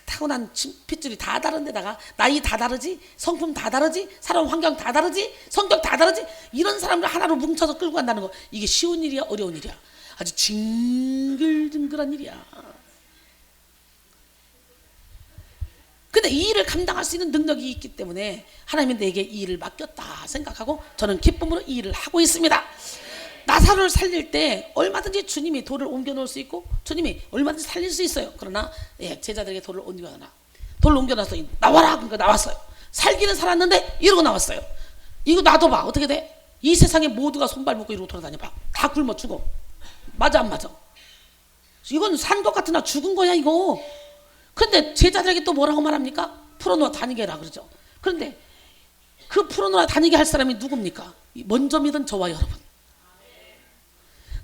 타고난 핏줄이 다 다른 데다가 나이 다 다르지, 성품 다 다르지, 살아온 환경 다 다르지, 성격 다 다르지, 이런 사람들 하나로 뭉쳐서 끌고 간다는 거, 이게 쉬운 일이야 어려운 일이야? 아주 징글징글한 일이야. 근데 이 일을 감당할 수 있는 능력이 있기 때문에 하나님이 내게 이 일을 맡겼다 생각하고 저는 기쁨으로 이 일을 하고 있습니다. 나사로를 살릴 때 얼마든지 주님이 돌을 옮겨 놓을 수 있고 주님이 얼마든지 살릴 수 있어요. 그러나 제자들에게 돌을 옮겨놔. 돌을 옮겨놔서 나와라. 그러니까 나왔어요. 살기는 살았는데 이러고 나왔어요. 이거 놔둬봐. 어떻게 돼? 이 세상에 모두가 손발 묶고 이러고 돌아다녀봐. 다 굶어 죽어. 맞아 안 맞아? 이건 산 것 같으나 죽은 거야 이거. 근데 제자들에게 또 뭐라고 말합니까? 풀어놓아 다니게 해라 그러죠. 그런데 그 풀어놓아 다니게 할 사람이 누굽니까? 먼저 믿은 저와 여러분.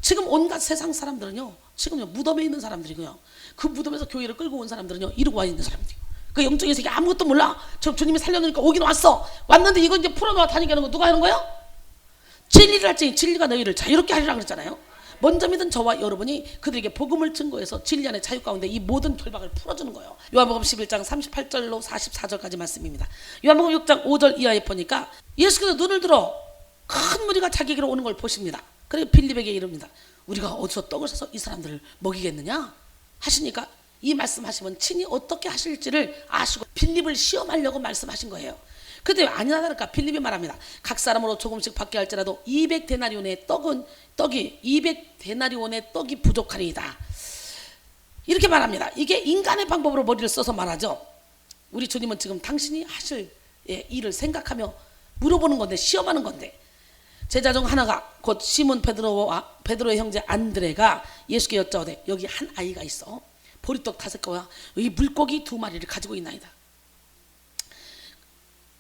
지금 온갖 세상 사람들은요, 지금요 무덤에 있는 사람들이고요, 그 무덤에서 교회를 끌고 온 사람들은요 이러고 와 있는 사람들이고, 그 영적인 세계 아무것도 몰라. 저 주님이 살려놓으니까 오긴 왔어. 왔는데 이거 이제 풀어놓아 다니게 하는 거 누가 하는 거예요? 진리를 할지니 진리가 너희를 자유롭게 하리라 그랬잖아요. 먼저 믿은 저와 여러분이 그들에게 복음을 증거해서 진리 안의 자유 가운데 이 모든 결박을 풀어주는 거예요. 요한복음 11장 38절로 44절까지 말씀입니다. 요한복음 6장 5절 이하에 보니까 예수께서 눈을 들어 큰 무리가 자기에게로 오는 걸 보십니다. 그리고 빌립에게 이릅니다. 우리가 어디서 떡을 사서 이 사람들을 먹이겠느냐 하시니까 이 말씀하시면 친히 어떻게 하실지를 아시고 빌립을 시험하려고 말씀하신 거예요. 근데 아니나 다를까 빌립이 말합니다. 각 사람으로 조금씩 받게 할지라도 200데나리온의 떡이 200데나리온의 떡이 부족하리이다. 이렇게 말합니다. 이게 인간의 방법으로 머리를 써서 말하죠. 우리 주님은 지금 당신이 하실 일을 생각하며 물어보는 건데, 시험하는 건데, 제자 중 하나가 곧 시몬 베드로의 형제 안드레가 예수께 여짜오되 여기 한 아이가 있어. 보리떡 5개와 이 물고기 2마리를 가지고 있나이다.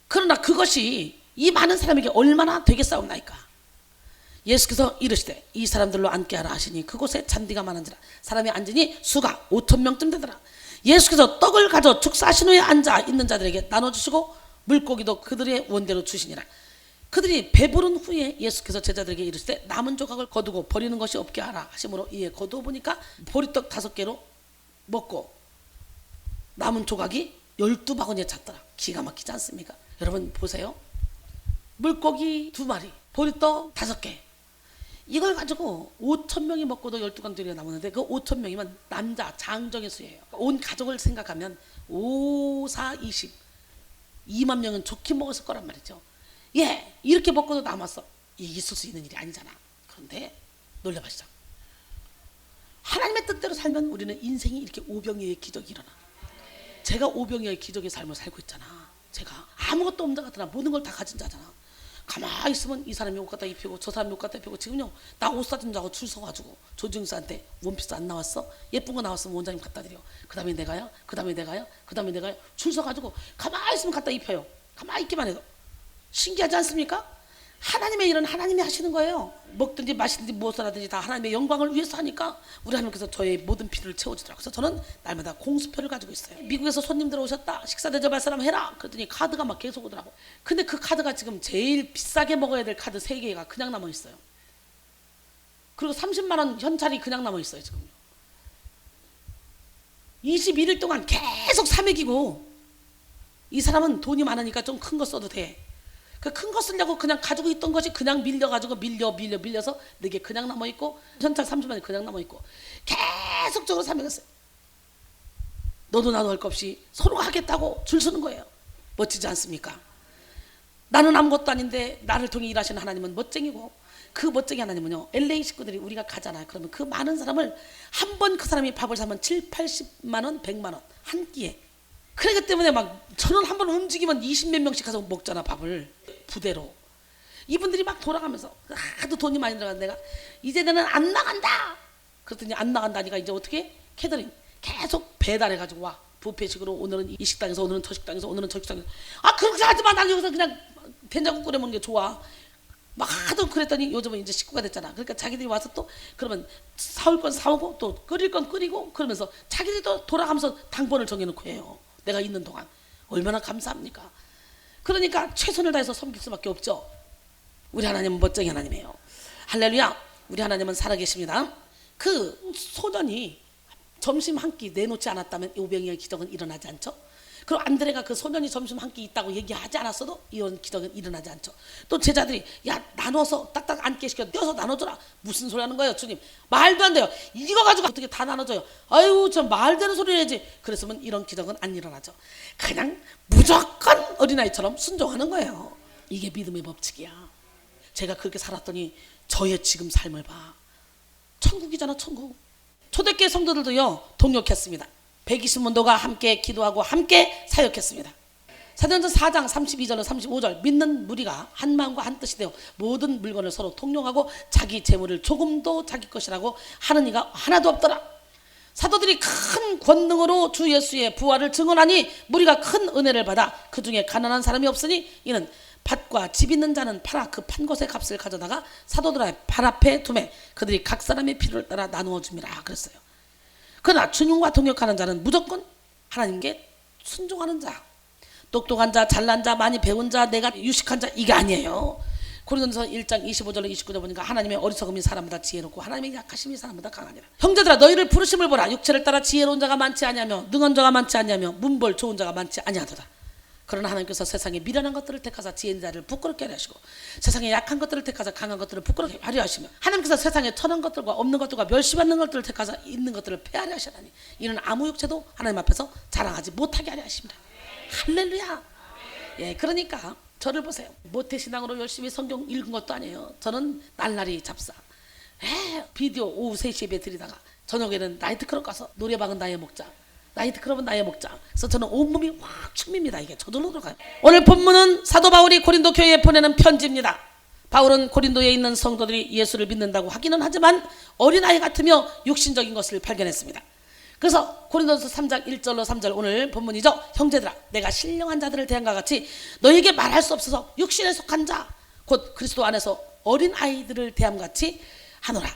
그러나 그것이 이 많은 사람에게 얼마나 되겠사옵나이까. 예수께서 이르시되 이 사람들로 앉게 하라 하시니 그곳에 잔디가 많은지라 사람이 앉으니 수가 5,000명쯤 되더라. 예수께서 떡을 가져 축사하신 후에 앉아 있는 자들에게 나눠주시고 물고기도 그들의 원대로 주시니라. 그들이 배부른 후에 예수께서 제자들에게 이르시되 남은 조각을 거두고 버리는 것이 없게 하라 하심으로 이에 거두어 보니까 보리떡 5개로 먹고 남은 조각이 12바구니에 찼더라. 기가 막히지 않습니까? 여러분 보세요. 물고기 2마리, 보리떡 5개. 이걸 가지고 5,000명이 먹고도 12강들이 남았는데 그 5,000명이면 남자 장정의 수예요. 온 가족을 생각하면 5, 4, 20 2만 명은 좋게 먹었을 거란 말이죠. 이렇게 먹고도 남았어. 이게 있을 수 있는 일이 아니잖아. 그런데 놀려봐시죠. 하나님의 뜻대로 살면 우리는 인생이 이렇게 오병이어의 기적이 일어나. 제가 오병이어의 기적의 삶을 살고 있잖아. 제가 아무것도 없는 자 같으나 모든 걸 다 가진 자잖아. 가만히 있으면 이 사람이 옷 갖다 입히고 저 사람이 옷 갖다 입히고, 지금요 나 옷 사준다고 줄 서가지고 조중수한테 원피스 안 나왔어? 예쁜 거 나왔으면 원장님 갖다 드려. 그 다음에 내가요, 그 다음에 내가요, 그 다음에 내가요, 줄 서가지고 가만히 있으면 갖다 입혀요. 가만히 있기만 해도. 신기하지 않습니까? 하나님의 일은 하나님이 하시는 거예요. 먹든지 마시든지 무엇을 하든지 다 하나님의 영광을 위해서 하니까 우리 하나님께서 저의 모든 필요를 채워주더라고요. 그래서 저는 날마다 공수표를 가지고 있어요. 미국에서 손님들 오셨다, 식사 대접할 사람 해라. 그랬더니 카드가 막 계속 오더라고. 근데 그 카드가 지금 제일 비싸게 먹어야 될 카드 3개가 그냥 남아 있어요. 그리고 30만 원 현찰이 그냥 남아 있어요. 지금요 21일 동안 계속 3액이고, 이 사람은 돈이 많으니까 좀 큰 거 써도 돼. 그 큰 거 쓰려고 그냥 가지고 있던 것이 그냥 밀려가지고 밀려서 내게 그냥 남아있고 현찰 30만이 그냥 남아있고 계속적으로 사명했어요. 너도 나도 할 것 없이 서로가 하겠다고 줄 서는 거예요. 멋지지 않습니까? 나는 아무것도 아닌데 나를 통해 일하시는 하나님은 멋쟁이고, 그 멋쟁이 하나님은요, LA 식구들이 우리가 가잖아요. 그러면 그 많은 사람을 한 번 그 사람이 밥을 사면 7, 80만 원, 100만 원 한 끼에. 그러기 때문에 막 저는 한 번 움직이면 20몇 명씩 가서 먹잖아, 밥을 부대로. 이분들이 막 돌아가면서 하도 돈이 많이 들어가, 내가 이제 나는 안 나간다 그랬더니 안 나간다니까 이제 어떻게 캐더링 계속 배달해가지고 와. 뷔페식으로 오늘은 이 식당에서, 오늘은 저 식당에서, 오늘은 저 식당에서. 아 그렇게 하지 마. 난 여기서 그냥 된장국 끓여 먹는 게 좋아. 막 하도 그랬더니 요즘은 이제 식구가 됐잖아. 그러니까 자기들이 와서 또 그러면 사올 건 사오고 또 끓일 건 끓이고, 그러면서 자기들이 또 돌아가면서 당번을 정해놓고 해요. 내가 있는 동안. 얼마나 감사합니까? 그러니까 최선을 다해서 섬길 수밖에 없죠. 우리 하나님은 멋쟁이 하나님이에요. 할렐루야. 우리 하나님은 살아계십니다. 그 소년이 점심 한 끼 내놓지 않았다면 오병이어의 기적은 일어나지 않죠. 그리고 안드레가 그 소년이 점심 한 끼 있다고 얘기하지 않았어도 이런 기적은 일어나지 않죠. 또 제자들이 야 나눠서 딱딱 앉게 시켜 떼어서 나눠줘라. 무슨 소리 하는 거예요 주님? 말도 안 돼요. 이거 가지고 어떻게 다 나눠줘요? 아유 저 말되는 소리 해야지. 그랬으면 이런 기적은 안 일어나죠. 그냥 무조건 어린아이처럼 순종하는 거예요. 이게 믿음의 법칙이야. 제가 그렇게 살았더니 저의 지금 삶을 봐. 천국이잖아, 천국. 초대교회 성도들도요 동역했습니다. 120문도가 함께 기도하고 함께 사역했습니다. 사도행전 4장 32절로 35절, 믿는 무리가 한 마음과 한 뜻이 되어 모든 물건을 서로 통용하고 자기 재물을 조금도 자기 것이라고 하는 이가 하나도 없더라. 사도들이 큰 권능으로 주 예수의 부활을 증언하니 무리가 큰 은혜를 받아 그 중에 가난한 사람이 없으니 이는 밭과 집 있는 자는 팔아 그 판 것의 값을 가져다가 사도들의 발 앞에 두매 그들이 각 사람의 필요를 따라 나누어 줍니다. 그랬어요. 그러나 주님과 동역하는 자는 무조건 하나님께 순종하는 자, 똑똑한 자, 잘난 자, 많이 배운 자, 내가 유식한 자, 이게 아니에요. 고린도서 1장 25절로 29절 보니까 하나님의 어리석음이 사람보다 지혜롭고 하나님의 약하심이 사람보다 강하니라. 형제들아 너희를 부르심을 보라. 육체를 따라 지혜로운 자가 많지 아니하며 능한 자가 많지 아니하며 문벌 좋은 자가 많지 아니하도다. 그러나 하나님께서 세상에 미련한 것들을 택하사 지혜 있는 자를 부끄럽게 하려 하시고 세상에 약한 것들을 택하사 강한 것들을 부끄럽게 하려 하시며 하나님께서 세상에 천한 것들과 없는 것들과 멸시받는 것들을 택하사 있는 것들을 폐하려 하시나니 이는 아무 육체도 하나님 앞에서 자랑하지 못하게 하려 하십니다. 할렐루야. 예, 그러니까 저를 보세요. 모태신앙으로 열심히 성경 읽은 것도 아니에요. 저는 날라리 잡사 비디오 오후 3시에 예배 드리다가 저녁에는 나이트클럽 가서 노래방은 나의 목자, 나이트클럽은 나의 목자. 그래서 저는 온몸이 확 춤입니다. 이게 저절로 들어가요. 오늘 본문은 사도 바울이 고린도 교회에 보내는 편지입니다. 바울은 고린도에 있는 성도들이 예수를 믿는다고 하기는 하지만 어린아이 같으며 육신적인 것을 발견했습니다. 그래서 고린도서 3장 1절로 3절 오늘 본문이죠. 형제들아 내가 신령한 자들을 대한과 같이 너에게 말할 수 없어서 육신에 속한 자 곧 그리스도 안에서 어린아이들을 대함같이 하노라.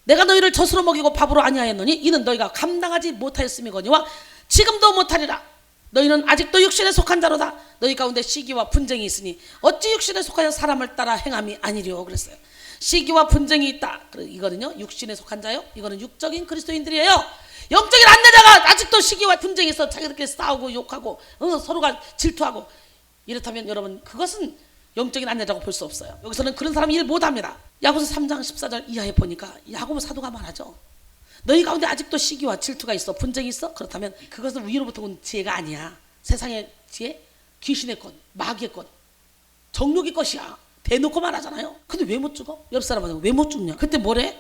내가 너희를 젖으로 먹이고 밥으로 아니하였노니 이는 너희가 감당하지 못하였음이거니와 지금도 못하리라. 너희는 아직도 육신에 속한 자로다. 너희 가운데 시기와 분쟁이 있으니 어찌 육신에 속하여 사람을 따라 행함이 아니리요. 그랬어요. 시기와 분쟁이 있다. 이거는요 육신에 속한 자요. 이거는 육적인 그리스도인들이에요. 영적인 안내자가 아직도 시기와 분쟁이 있어 자기들끼리 싸우고 욕하고 서로가 질투하고 이렇다면 여러분 그것은 영적인 안내자라고 볼 수 없어요. 여기서는 그런 사람이 일 못합니다. 야고보서 3장 14절 이하에 보니까 야고보 사도가 말하죠. 너희 가운데 아직도 시기와 질투가 있어 분쟁이 있어? 그렇다면 그것은 위로부터 온 지혜가 아니야. 세상의 지혜, 귀신의 것, 마귀의 것, 정욕의 것이야. 대놓고 말하잖아요. 근데 왜 못 죽어? 옆 사람한테 왜 못 죽냐? 그때 뭐래?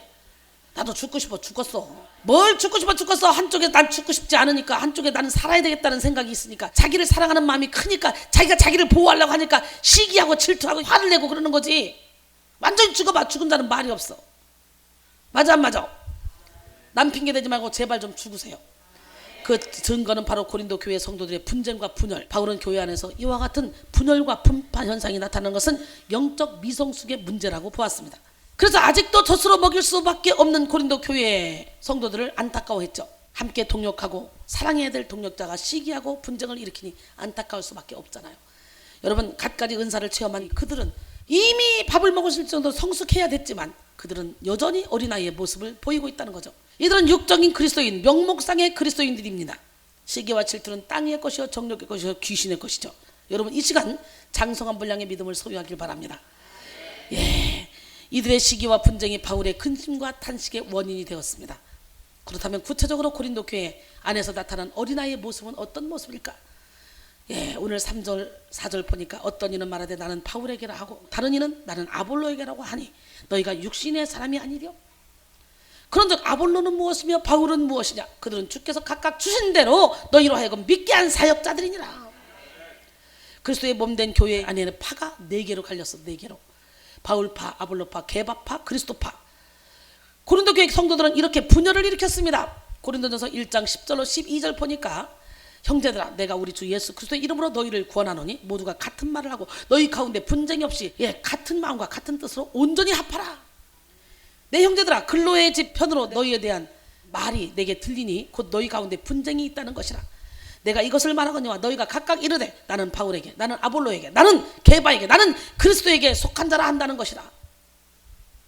나도 죽고 싶어 죽었어. 뭘 죽고 싶어 죽었어? 한쪽에 난 죽고 싶지 않으니까 한쪽에 나는 살아야 되겠다는 생각이 있으니까 자기를 사랑하는 마음이 크니까 자기가 자기를 보호하려고 하니까 시기하고 질투하고 화를 내고 그러는 거지. 완전히 죽어봐. 죽은 자는 말이 없어. 맞아 안 맞아? 남 핑계 대지 말고 제발 좀 죽으세요. 그 증거는 바로 고린도 교회 성도들의 분쟁과 분열. 바울은 교회 안에서 이와 같은 분열과 분파 현상이 나타나는 것은 영적 미성숙의 문제라고 보았습니다. 그래서 아직도 젖으로 먹일 수밖에 없는 고린도 교회의 성도들을 안타까워했죠. 함께 동역하고 사랑해야 될 동역자가 시기하고 분쟁을 일으키니 안타까울 수밖에 없잖아요. 여러분 갖가지 은사를 체험한 그들은 이미 밥을 먹을 정도로 성숙해야 됐지만 그들은 여전히 어린아이의 모습을 보이고 있다는 거죠. 이들은 육적인 그리스도인, 명목상의 그리스도인들입니다. 시기와 질투는 땅의 것이요 정욕의 것이요 귀신의 것이죠. 여러분 이 시간 장성한 분량의 믿음을 소유하길 바랍니다. 예, 이들의 시기와 분쟁이 바울의 근심과 탄식의 원인이 되었습니다. 그렇다면 구체적으로 고린도 교회 안에서 나타난 어린아이의 모습은 어떤 모습일까? 예, 오늘 3절 4절 보니까 어떤 이는 말하되 나는 바울에게라 하고 다른 이는 나는 아볼로에게라고 하니 너희가 육신의 사람이 아니랴. 그런즉 아볼로는 무엇이며 바울은 무엇이냐? 그들은 주께서 각각 주신 대로 너희로 하여금 믿게 한 사역자들이니라. 그리스도의 몸된 교회 안에는 파가 4개로 갈렸어. 4개로. 바울파, 아볼로파, 게바파, 그리스도파. 고린도 교회 성도들은 이렇게 분열을 일으켰습니다. 고린도전서 1장 10절로 12절 보니까 형제들아 내가 우리 주 예수 그리스도의 이름으로 너희를 구원하노니 모두가 같은 말을 하고 너희 가운데 분쟁이 없이 같은 마음과 같은 뜻으로 온전히 합하라. 내 형제들아 글로의 집 편으로 너희에 대한 말이 내게 들리니 곧 너희 가운데 분쟁이 있다는 것이라. 내가 이것을 말하거니와 너희가 각각 이르되 나는 바울에게 나는 아볼로에게 나는 게바에게 나는 그리스도에게 속한 자라 한다는 것이라.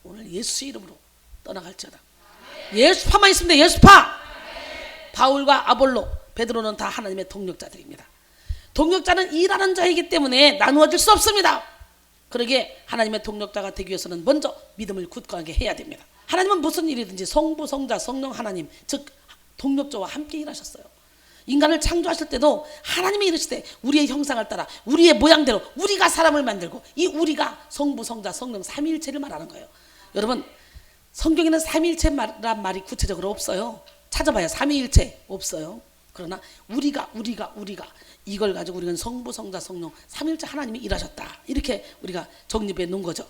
오늘 예수의 이름으로 떠나갈지어다. 예수파만 있으면 돼. 예수파. 바울과 아볼로 베드로는 다 하나님의 동력자들입니다. 동력자는 일하는 자이기 때문에 나누어질 수 없습니다. 그러기에 하나님의 동력자가 되기 위해서는 먼저 믿음을 굳건하게 해야 됩니다. 하나님은 무슨 일이든지 성부, 성자, 성령 하나님 즉 동력자와 함께 일하셨어요. 인간을 창조하실 때도 하나님이 이르시되 우리의 형상을 따라 우리의 모양대로 우리가 사람을 만들고 이 우리가 성부, 성자, 성령 삼위일체를 말하는 거예요. 여러분 성경에는 삼위일체란 말이 구체적으로 없어요. 찾아봐요. 삼위일체 없어요. 그러나 우리가 이걸 가지고 우리는 성부, 성자, 성령 삼위일체 하나님이 일하셨다. 이렇게 우리가 정립해 놓은 거죠.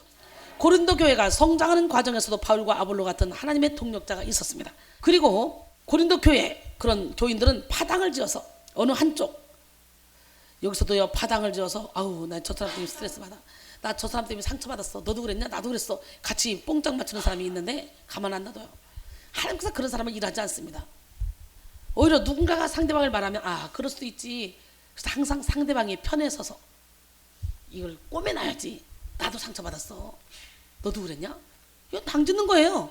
고린도 교회가 성장하는 과정에서도 바울과 아볼로 같은 하나님의 동력자가 있었습니다. 그리고 고린도 교회 그런 교인들은 파당을 지어서 어느 한쪽 여기서도요 파당을 지어서 아우 나 저 사람 때문에 스트레스 받아. 나 저 사람 때문에 상처받았어. 너도 그랬냐? 나도 그랬어. 같이 뽕짝 맞추는 사람이 있는데 가만 안 놔둬요. 하나님께서 그런 사람을 일하지 않습니다. 오히려 누군가가 상대방을 말하면 아 그럴 수도 있지. 그래서 항상 상대방의 편에 서서 이걸 꼬매놔야지. 나도 상처받았어. 너도 그랬냐? 이거 당짓는 거예요.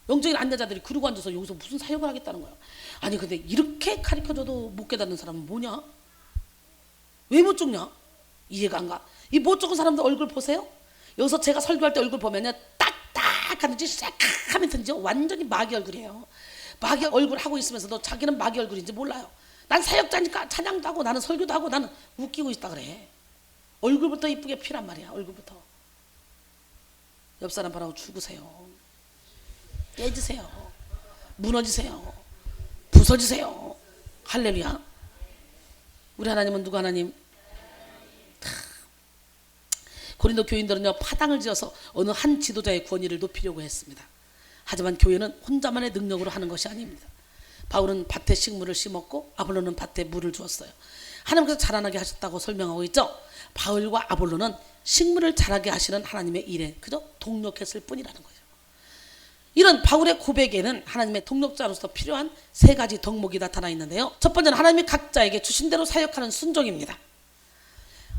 영적인 안내자들이 그러고 앉아서 여기서 무슨 사역을 하겠다는 거야. 아니 근데 이렇게 가르쳐줘도 못 깨닫는 사람은 뭐냐? 왜 못 죽냐? 이해가 안 가. 이 못 죽은 사람들 얼굴 보세요. 여기서 제가 설교할 때 얼굴 보면요 딱딱하든지 새카하면든지 완전히 마귀 얼굴이에요. 마귀 얼굴 하고 있으면서도 자기는 마귀 얼굴인지 몰라요. 난 사역자니까 찬양도 하고 나는 설교도 하고 나는 웃기고 있다 그래. 얼굴부터 이쁘게 피란 말이야. 얼굴부터. 옆 사람 바라고 죽으세요. 깨지세요. 무너지세요. 부서지세요. 할렐루야. 우리 하나님은 누구 하나님? 고린도 교인들은요 파당을 지어서 어느 한 지도자의 권위를 높이려고 했습니다. 하지만 교회는 혼자만의 능력으로 하는 것이 아닙니다. 바울은 밭에 식물을 심었고 아볼로는 밭에 물을 주었어요. 하나님께서 자라나게 하셨다고 설명하고 있죠. 바울과 아볼로는 식물을 자라게 하시는 하나님의 일에 그저 동력했을 뿐이라는 거예요. 이런 바울의 고백에는 하나님의 동력자로서 필요한 3가지 덕목이 나타나 있는데요. 첫 번째는 하나님이 각자에게 주신 대로 사역하는 순종입니다.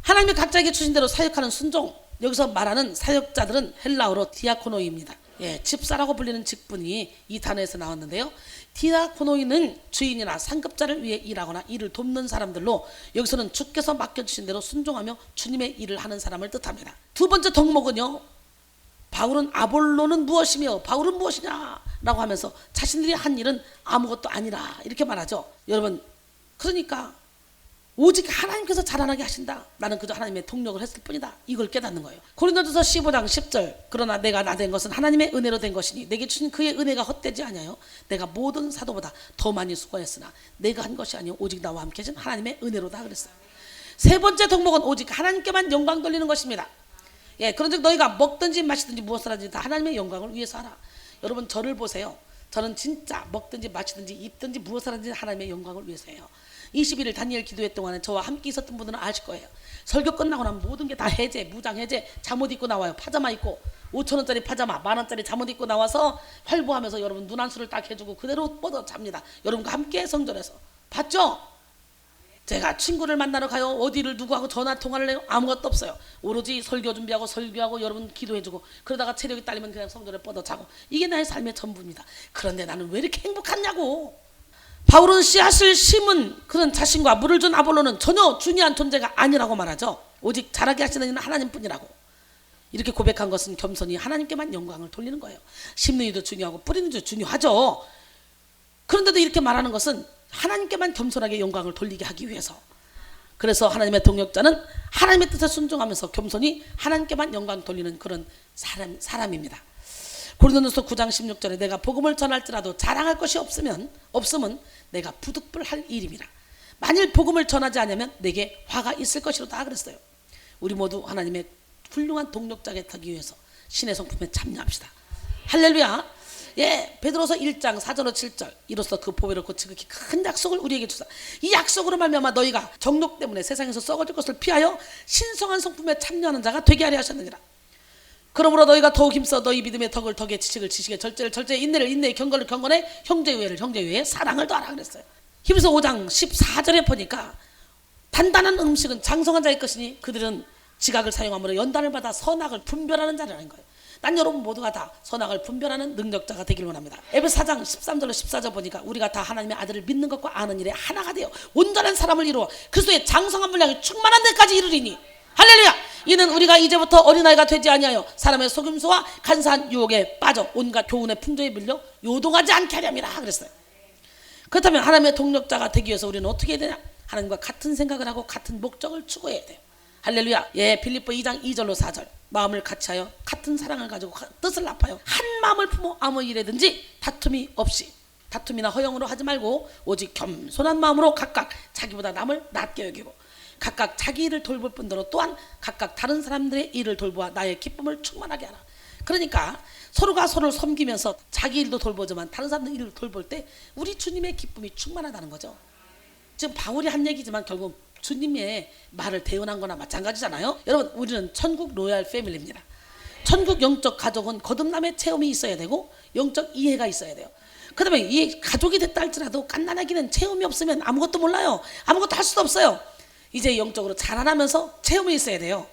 하나님이 각자에게 주신 대로 사역하는 순종. 여기서 말하는 사역자들은 헬라어로 디아코노이입니다. 예, 집사라고 불리는 직분이 이 단어에서 나왔는데요. 디아코노이는 주인이나 상급자를 위해 일하거나 일을 돕는 사람들로 여기서는 주께서 맡겨주신 대로 순종하며 주님의 일을 하는 사람을 뜻합니다. 두 번째 덕목은요. 바울은 아볼로는 무엇이며 바울은 무엇이냐 라고 하면서 자신들이 한 일은 아무것도 아니라 이렇게 말하죠. 여러분 그러니까 오직 하나님께서 자라나게 하신다. 나는 그저 하나님의 동력을 했을 뿐이다. 이걸 깨닫는 거예요. 고린도전서 15장 10절 그러나 내가 나 된 것은 하나님의 은혜로 된 것이니 내게 주신 그의 은혜가 헛되지 아니하여 내가 모든 사도보다 더 많이 수고했으나 내가 한 것이 아니요 오직 나와 함께 하신 하나님의 은혜로다 그랬어요. 세 번째 덕목은 오직 하나님께만 영광 돌리는 것입니다. 예, 그런즉 너희가 먹든지 마시든지 무엇을 하든지 다 하나님의 영광을 위해서 하라. 여러분 저를 보세요. 저는 진짜 먹든지 마시든지 입든지 무엇을 하든지 하나님의 영광을 위해서 해요. 21일 다니엘 기도회 동안에 저와 함께 있었던 분들은 아실 거예요. 설교 끝나고 나면 모든 게 다 해제, 무장 해제, 잠옷 입고 나와요. 파자마 입고 5,000원짜리 파자마, 10,000원짜리 잠옷 입고 나와서 활보하면서 여러분 눈 한수를 딱 해주고 그대로 뻗어 잡니다. 여러분과 함께 성전에서 봤죠? 제가 친구를 만나러 가요. 어디를 누구하고 전화 통화를 해요. 아무것도 없어요. 오로지 설교 준비하고 설교하고 여러분 기도해주고 그러다가 체력이 딸리면 그냥 성전에 뻗어 자고 이게 나의 삶의 전부입니다. 그런데 나는 왜 이렇게 행복하냐고. 바울은 씨앗을 심은 그런 자신과 물을 준 아볼로는 전혀 중요한 존재가 아니라고 말하죠. 오직 자라게 하시는 이는 하나님뿐이라고. 이렇게 고백한 것은 겸손히 하나님께만 영광을 돌리는 거예요. 심는 이도 중요하고 뿌리는 이도 중요하죠. 그런데도 이렇게 말하는 것은 하나님께만 겸손하게 영광을 돌리게 하기 위해서. 그래서 하나님의 동역자는 하나님의 뜻에 순종하면서 겸손히 하나님께만 영광 돌리는 그런 사람입니다. 고린도전서 9장 16절에 내가 복음을 전할지라도 자랑할 것이 없으면 내가 부득불할 일입니다. 만일 복음을 전하지 않으면 내게 화가 있을 것이로다 그랬어요. 우리 모두 하나님의 훌륭한 동역자가 되기 위해서 신의 성품에 참여합시다. 할렐루야. 예, 베드로서 1장 4절로 7절 이로써 그 보배를 고치고 큰 약속을 우리에게 주사 이 약속으로 말미암아 너희가 정욕 때문에 세상에서 썩어질 것을 피하여 신성한 성품에 참여하는 자가 되게 하려 하셨느니라. 그러므로 너희가 더욱 힘써 너희 믿음의 덕을 덕에 지식을 지식에 절제를 절제에 인내를 인내에 경건을 경건에 형제유애를 형제유애에 사랑을 더하라 그랬어요. 히브리서 5장 14절에 보니까 단단한 음식은 장성한 자의 것이니 그들은 지각을 사용함으로 연단을 받아 선악을 분별하는 자라는 거예요. 난 여러분 모두가 다 선악을 분별하는 능력자가 되기를 원합니다. 에베소 4장 13절로 14절 보니까 우리가 다 하나님의 아들을 믿는 것과 아는 일에 하나가 되어 온전한 사람을 이루어 그리스도의 장성한 분량이 충만한 데까지 이르리니 할렐루야. 이는 우리가 이제부터 어린아이가 되지 아니하여 사람의 속임수와 간사한 유혹에 빠져 온갖 교훈의 풍조에 밀려 요동하지 않게 하렴이라 그랬어요. 그렇다면 하나님의 동력자가 되기 위해서 우리는 어떻게 해야 되냐? 하나님과 같은 생각을 하고 같은 목적을 추구해야 돼요. 할렐루야. 예, 빌립보 2장 2절로 4절 마음을 같이하여 같은 사랑을 가지고 뜻을 합하여 한 마음을 품어 아무 일에든지 다툼이 없이 다툼이나 허영으로 하지 말고 오직 겸손한 마음으로 각각 자기보다 남을 낫게 여기고 각각 자기 일을 돌볼 뿐더러 또한 각각 다른 사람들의 일을 돌보아 나의 기쁨을 충만하게 하라. 그러니까 서로가 서로를 섬기면서 자기 일도 돌보지만 다른 사람들 일을 돌볼 때 우리 주님의 기쁨이 충만하다는 거죠. 지금 바울이 한 얘기지만 결국 주님의 말을 대언한 거나 마찬가지잖아요. 여러분 우리는 천국 로얄 패밀리입니다. 천국 영적 가족은 거듭남의 체험이 있어야 되고 영적 이해가 있어야 돼요. 그 다음에 이 가족이 됐다 할지라도 갓난아기는 체험이 없으면 아무것도 몰라요. 아무것도 할 수도 없어요. 이제 영적으로 자라나면서 체험이 있어야 돼요.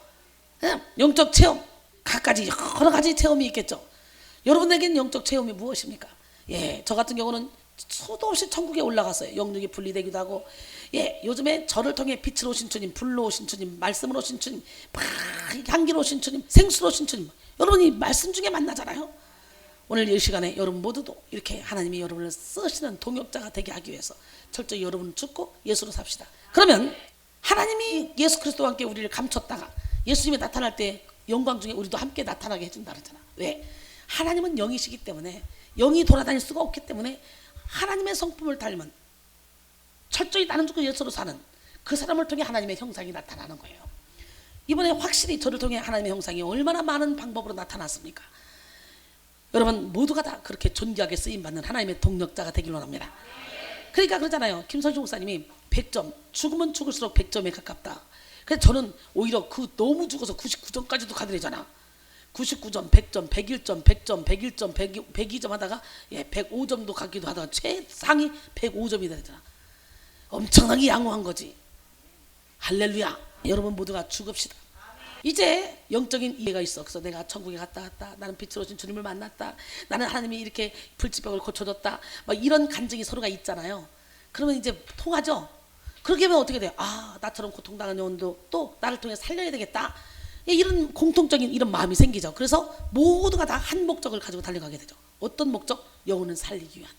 영적 체험 갖가지 여러 가지 체험이 있겠죠. 여러분에게는 영적 체험이 무엇입니까? 예, 저 같은 경우는 수도 없이 천국에 올라갔어요. 영육이 분리되기도 하고, 예, 요즘에 저를 통해 빛으로 오신 주님, 불로 오신 주님, 말씀으로 오신 주님, 향기로 오신 주님, 생수로 오신 주님, 여러분이 말씀 중에 만나잖아요. 오늘 이 시간에 여러분 모두도 이렇게 하나님이 여러분을 쓰시는 동역자가 되게 하기 위해서 철저히 여러분을 죽고 예수로 삽시다. 그러면 하나님이 예수 그리스도와 함께 우리를 감췄다가 예수님이 나타날 때 영광 중에 우리도 함께 나타나게 해준다 그러잖아. 왜? 하나님은 영이시기 때문에 영이 돌아다닐 수가 없기 때문에 하나님의 성품을 닮은 철저히 나는 죽고 예수로 사는 그 사람을 통해 하나님의 형상이 나타나는 거예요. 이번에 확실히 저를 통해 하나님의 형상이 얼마나 많은 방법으로 나타났습니까? 여러분 모두가 다 그렇게 존귀하게 쓰임받는 하나님의 동력자가 되기를 원합니다. 그러니까 그러잖아요. 김선식 목사님이 100점, 죽으면 죽을수록 100점에 가깝다. 그래서 저는 오히려 그 너무 죽어서 99점까지도 가더래잖아. 99점, 100점, 101점, 100점, 101점, 102점 하다가 105점도 가기도 하다가 최상위 105점이 되잖아. 엄청나게 양호한 거지. 할렐루야. 여러분 모두가 죽읍시다. 이제 영적인 이해가 있어. 그래서 내가 천국에 갔다 나는 빛으로 오신 주님을 만났다, 나는 하나님이 이렇게 불치병을 고쳐줬다, 막 이런 간증이 서로가 있잖아요. 그러면 이제 통하죠. 그렇게 하면 어떻게 돼요? 아, 나처럼 고통당한 영혼도 또 나를 통해 살려야 되겠다, 이런 공통적인 이런 마음이 생기죠. 그래서 모두가 다 한 목적을 가지고 달려가게 되죠. 어떤 목적? 영혼을 살리기 위한.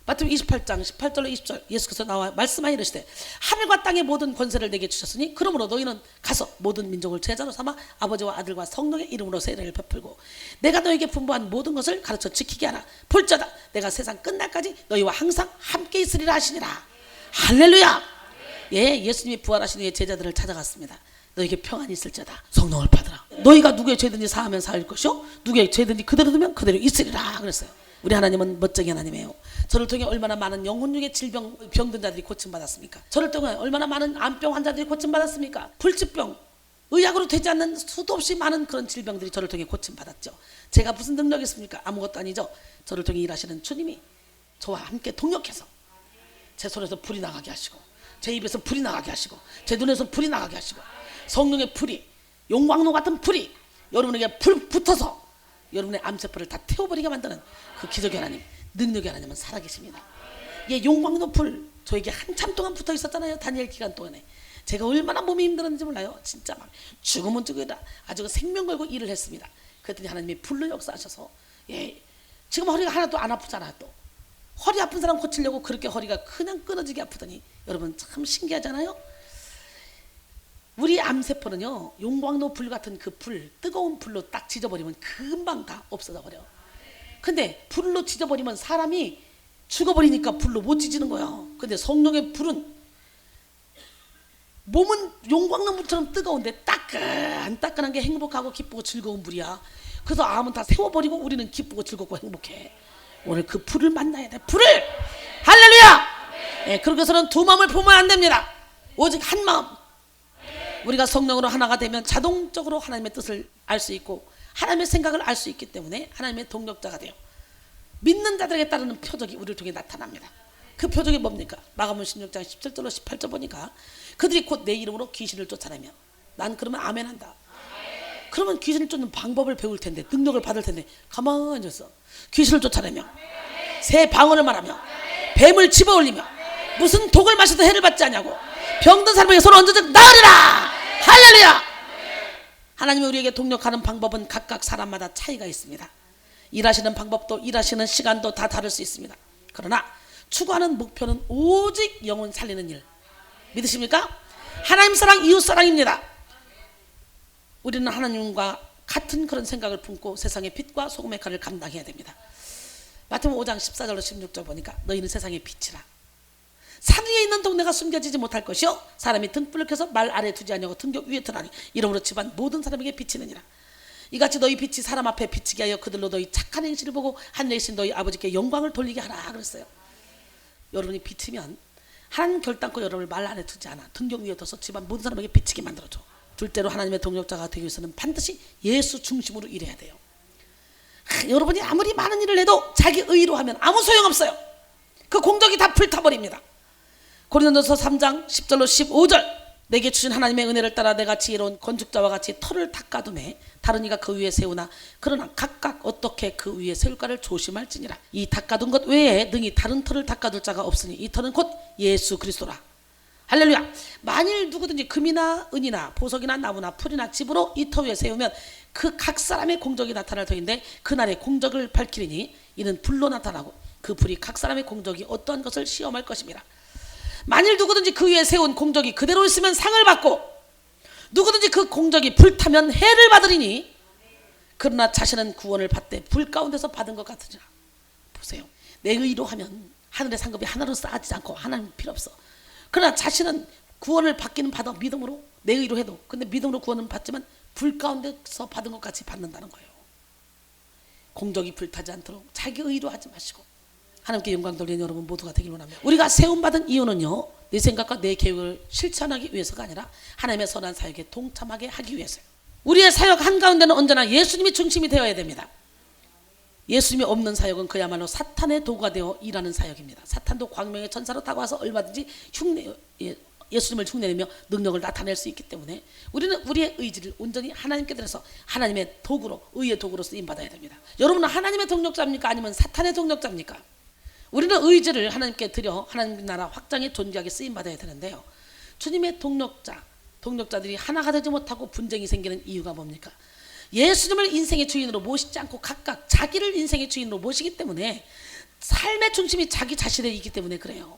마태복음 28장 18절로 20절 예수께서 나와 말씀하여 이르시되 하늘과 땅의 모든 권세를 내게 주셨으니 그러므로 너희는 가서 모든 민족을 제자로 삼아 아버지와 아들과 성령의 이름으로 세례를 베풀고 내가 너에게 분부한 모든 것을 가르쳐 지키게 하라. 볼자다 내가 세상 끝날까지 너희와 항상 함께 있으리라 하시니라. 할렐루야. 예, 예수님이 부활하신 후에 제자들을 찾아갔습니다. 너에게 평안이 있을지어다. 성령을 받으라. 너희가 누구의 죄든지 사하면 사할 것이요 누구의 죄든지 그대로 두면 그대로 있으리라 그랬어요. 우리 하나님은 멋쟁이 하나님이에요. 저를 통해 얼마나 많은 영혼육의 병든 자들이 고침받았습니까? 저를 통해 얼마나 많은 암병 환자들이 고침받았습니까? 불치병, 의학으로 되지 않는 수도 없이 많은 그런 질병들이 저를 통해 고침받았죠. 제가 무슨 능력이 있습니까? 아무것도 아니죠. 저를 통해 일하시는 주님이 저와 함께 동역해서 제 손에서 불이 나가게 하시고 제 입에서 불이 나가게 하시고 제 눈에서 불이 나가게 하시고 성령의 불이, 용광로 같은 불이 여러분에게 불 붙어서 여러분의 암세포를 다 태워버리게 만드는 그 기적의 하나님, 능력이 하나님은 살아계십니다. 예, 용광 높을 저에게 한참 동안 붙어 있었잖아요. 다니엘 기간 동안에 제가 얼마나 몸이 힘들었는지 몰라요. 진짜 막 죽으면 죽으다 아주 생명 걸고 일을 했습니다. 그랬더니 하나님이 불로 역사하셔서 예, 지금 허리가 하나도 안 아프잖아요. 또 허리 아픈 사람 고치려고 그렇게 허리가 그냥 끊어지게 아프더니 여러분 참 신기하잖아요. 우리 암세포는요, 용광로 불 같은 그 불, 뜨거운 불로 딱 지져버리면 금방 다 없어져 버려. 근데 불로 지져버리면 사람이 죽어버리니까 불로 못 지지는 거예요. 근데 성령의 불은 몸은 용광로 불처럼 뜨거운데 따끈따끈한 게 행복하고 기쁘고 즐거운 불이야. 그래서 암은 다 세워버리고 우리는 기쁘고 즐겁고 행복해. 오늘 그 불을 만나야 돼. 불을! 할렐루야! 예, 그러고서는 두 마음을 보면 안 됩니다. 오직 한 마음. 우리가 성령으로 하나가 되면 자동적으로 하나님의 뜻을 알 수 있고 하나님의 생각을 알 수 있기 때문에 하나님의 동력자가 돼요. 믿는 자들에게 따르는 표적이 우리를 통해 나타납니다. 그 표적이 뭡니까? 마가복음 16장 17절로 18절 보니까 그들이 곧 내 이름으로 귀신을 쫓아내며 난 그러면 아멘한다. 그러면 귀신을 쫓는 방법을 배울 텐데 능력을 받을 텐데 가만히 앉아서 귀신을 쫓아내며 새 방언을 말하며 뱀을 집어올리며 무슨 독을 마셔도 해를 받지 않냐고 병든 사람에게 손을 얹어서 나으리라. 할렐루야. 하나님이 우리에게 동력하는 방법은 각각 사람마다 차이가 있습니다. 일하시는 방법도 일하시는 시간도 다 다를 수 있습니다. 그러나 추구하는 목표는 오직 영혼 살리는 일. 믿으십니까? 하나님 사랑, 이웃 사랑입니다. 우리는 하나님과 같은 그런 생각을 품고 세상의 빛과 소금의 역할을 감당해야 됩니다. 마태복음 5장 14절로 16절 보니까 너희는 세상의 빛이라. 산 위에 있는 동네가 숨겨지지 못할 것이요 사람이 등불을 켜서 말 아래에 두지 아니하고 등교 위에 드나니 이러므로 집안 모든 사람에게 비치느니라. 이같이 너희 빛이 사람 앞에 비치게 하여 그들로 너희 착한 행실을 보고 하늘에 계신 너희 아버지께 영광을 돌리게 하라 그랬어요. 여러분이 비치면 하나님 결단코 여러분을 말 안에 두지 않아. 등교 위에 둬서 집안 모든 사람에게 비치게 만들어줘. 둘째로 하나님의 동력자가 되기 위해서는 반드시 예수 중심으로 일해야 돼요. 여러분이 아무리 많은 일을 해도 자기 의로 하면 아무 소용없어요. 그 공덕이 다 불타버립니다. 고린도전서 3장 10절로 15절 내게 주신 하나님의 은혜를 따라 내가 지혜로운 건축자와 같이 터를 닦아두매 다른 이가 그 위에 세우나 그러나 각각 어떻게 그 위에 세울까를 조심할지니라. 이 닦아둔 것 외에 능히 다른 터를 닦아둘 자가 없으니 이 터는 곧 예수 그리스도라. 할렐루야. 만일 누구든지 금이나 은이나 보석이나 나무나 풀이나 집으로 이 터 위에 세우면 그 각 사람의 공적이 나타날 터인데 그날의 공적을 밝히리니 이는 불로 나타나고 그 불이 각 사람의 공적이 어떠한 것을 시험할 것입니다. 만일 누구든지 그 위에 세운 공적이 그대로 있으면 상을 받고 누구든지 그 공적이 불타면 해를 받으리니 그러나 자신은 구원을 받되 불 가운데서 받은 것 같으니라. 보세요. 내 의로 하면 하늘의 상급이 하나로 쌓아지지 않고 하나님 필요 없어. 그러나 자신은 구원을 받기는 받아 믿음으로 내 의로 해도 근데 믿음으로 구원은 받지만 불 가운데서 받은 것 같이 받는다는 거예요. 공적이 불타지 않도록 자기 의로 하지 마시고 하나님께 영광 돌리는 여러분 모두가 되길 원합니다. 우리가 세움받은 이유는요 내 생각과 내 계획을 실천하기 위해서가 아니라 하나님의 선한 사역에 동참하게 하기 위해서요. 우리의 사역 한가운데는 언제나 예수님이 중심이 되어야 됩니다. 예수님이 없는 사역은 그야말로 사탄의 도구가 되어 일하는 사역입니다. 사탄도 광명의 천사로 다가와서 얼마든지 예수님을 흉내내며 능력을 나타낼 수 있기 때문에 우리는 우리의 의지를 온전히 하나님께 드려서 하나님의 도구로 의의 도구로 쓰임받아야 됩니다. 여러분은 하나님의 동력자입니까? 아니면 사탄의 동력자입니까? 우리는 의지를 하나님께 드려 하나님 나라 확장에 존귀하게 쓰임받아야 되는데요. 주님의 동력자들이 하나가 되지 못하고 분쟁이 생기는 이유가 뭡니까? 예수님을 인생의 주인으로 모시지 않고 각각 자기를 인생의 주인으로 모시기 때문에 삶의 중심이 자기 자신에 있기 때문에 그래요.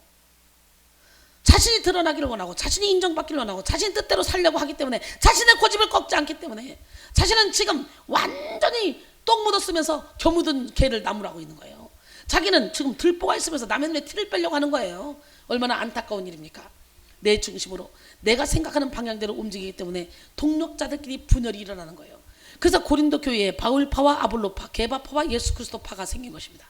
자신이 드러나기를 원하고 자신이 인정받기를 원하고 자신 뜻대로 살려고 하기 때문에 자신의 고집을 꺾지 않기 때문에 자신은 지금 완전히 똥 묻었으면서 겨 묻은 개를 나무라고 있는 거예요. 자기는 지금 들보가 있으면서 남의 눈에 티를 빼려고 하는 거예요. 얼마나 안타까운 일입니까? 내 중심으로 내가 생각하는 방향대로 움직이기 때문에 동력자들끼리 분열이 일어나는 거예요. 그래서 고린도 교회에 바울파와 아볼로파, 게바파와 예수 그리스도파가 생긴 것입니다.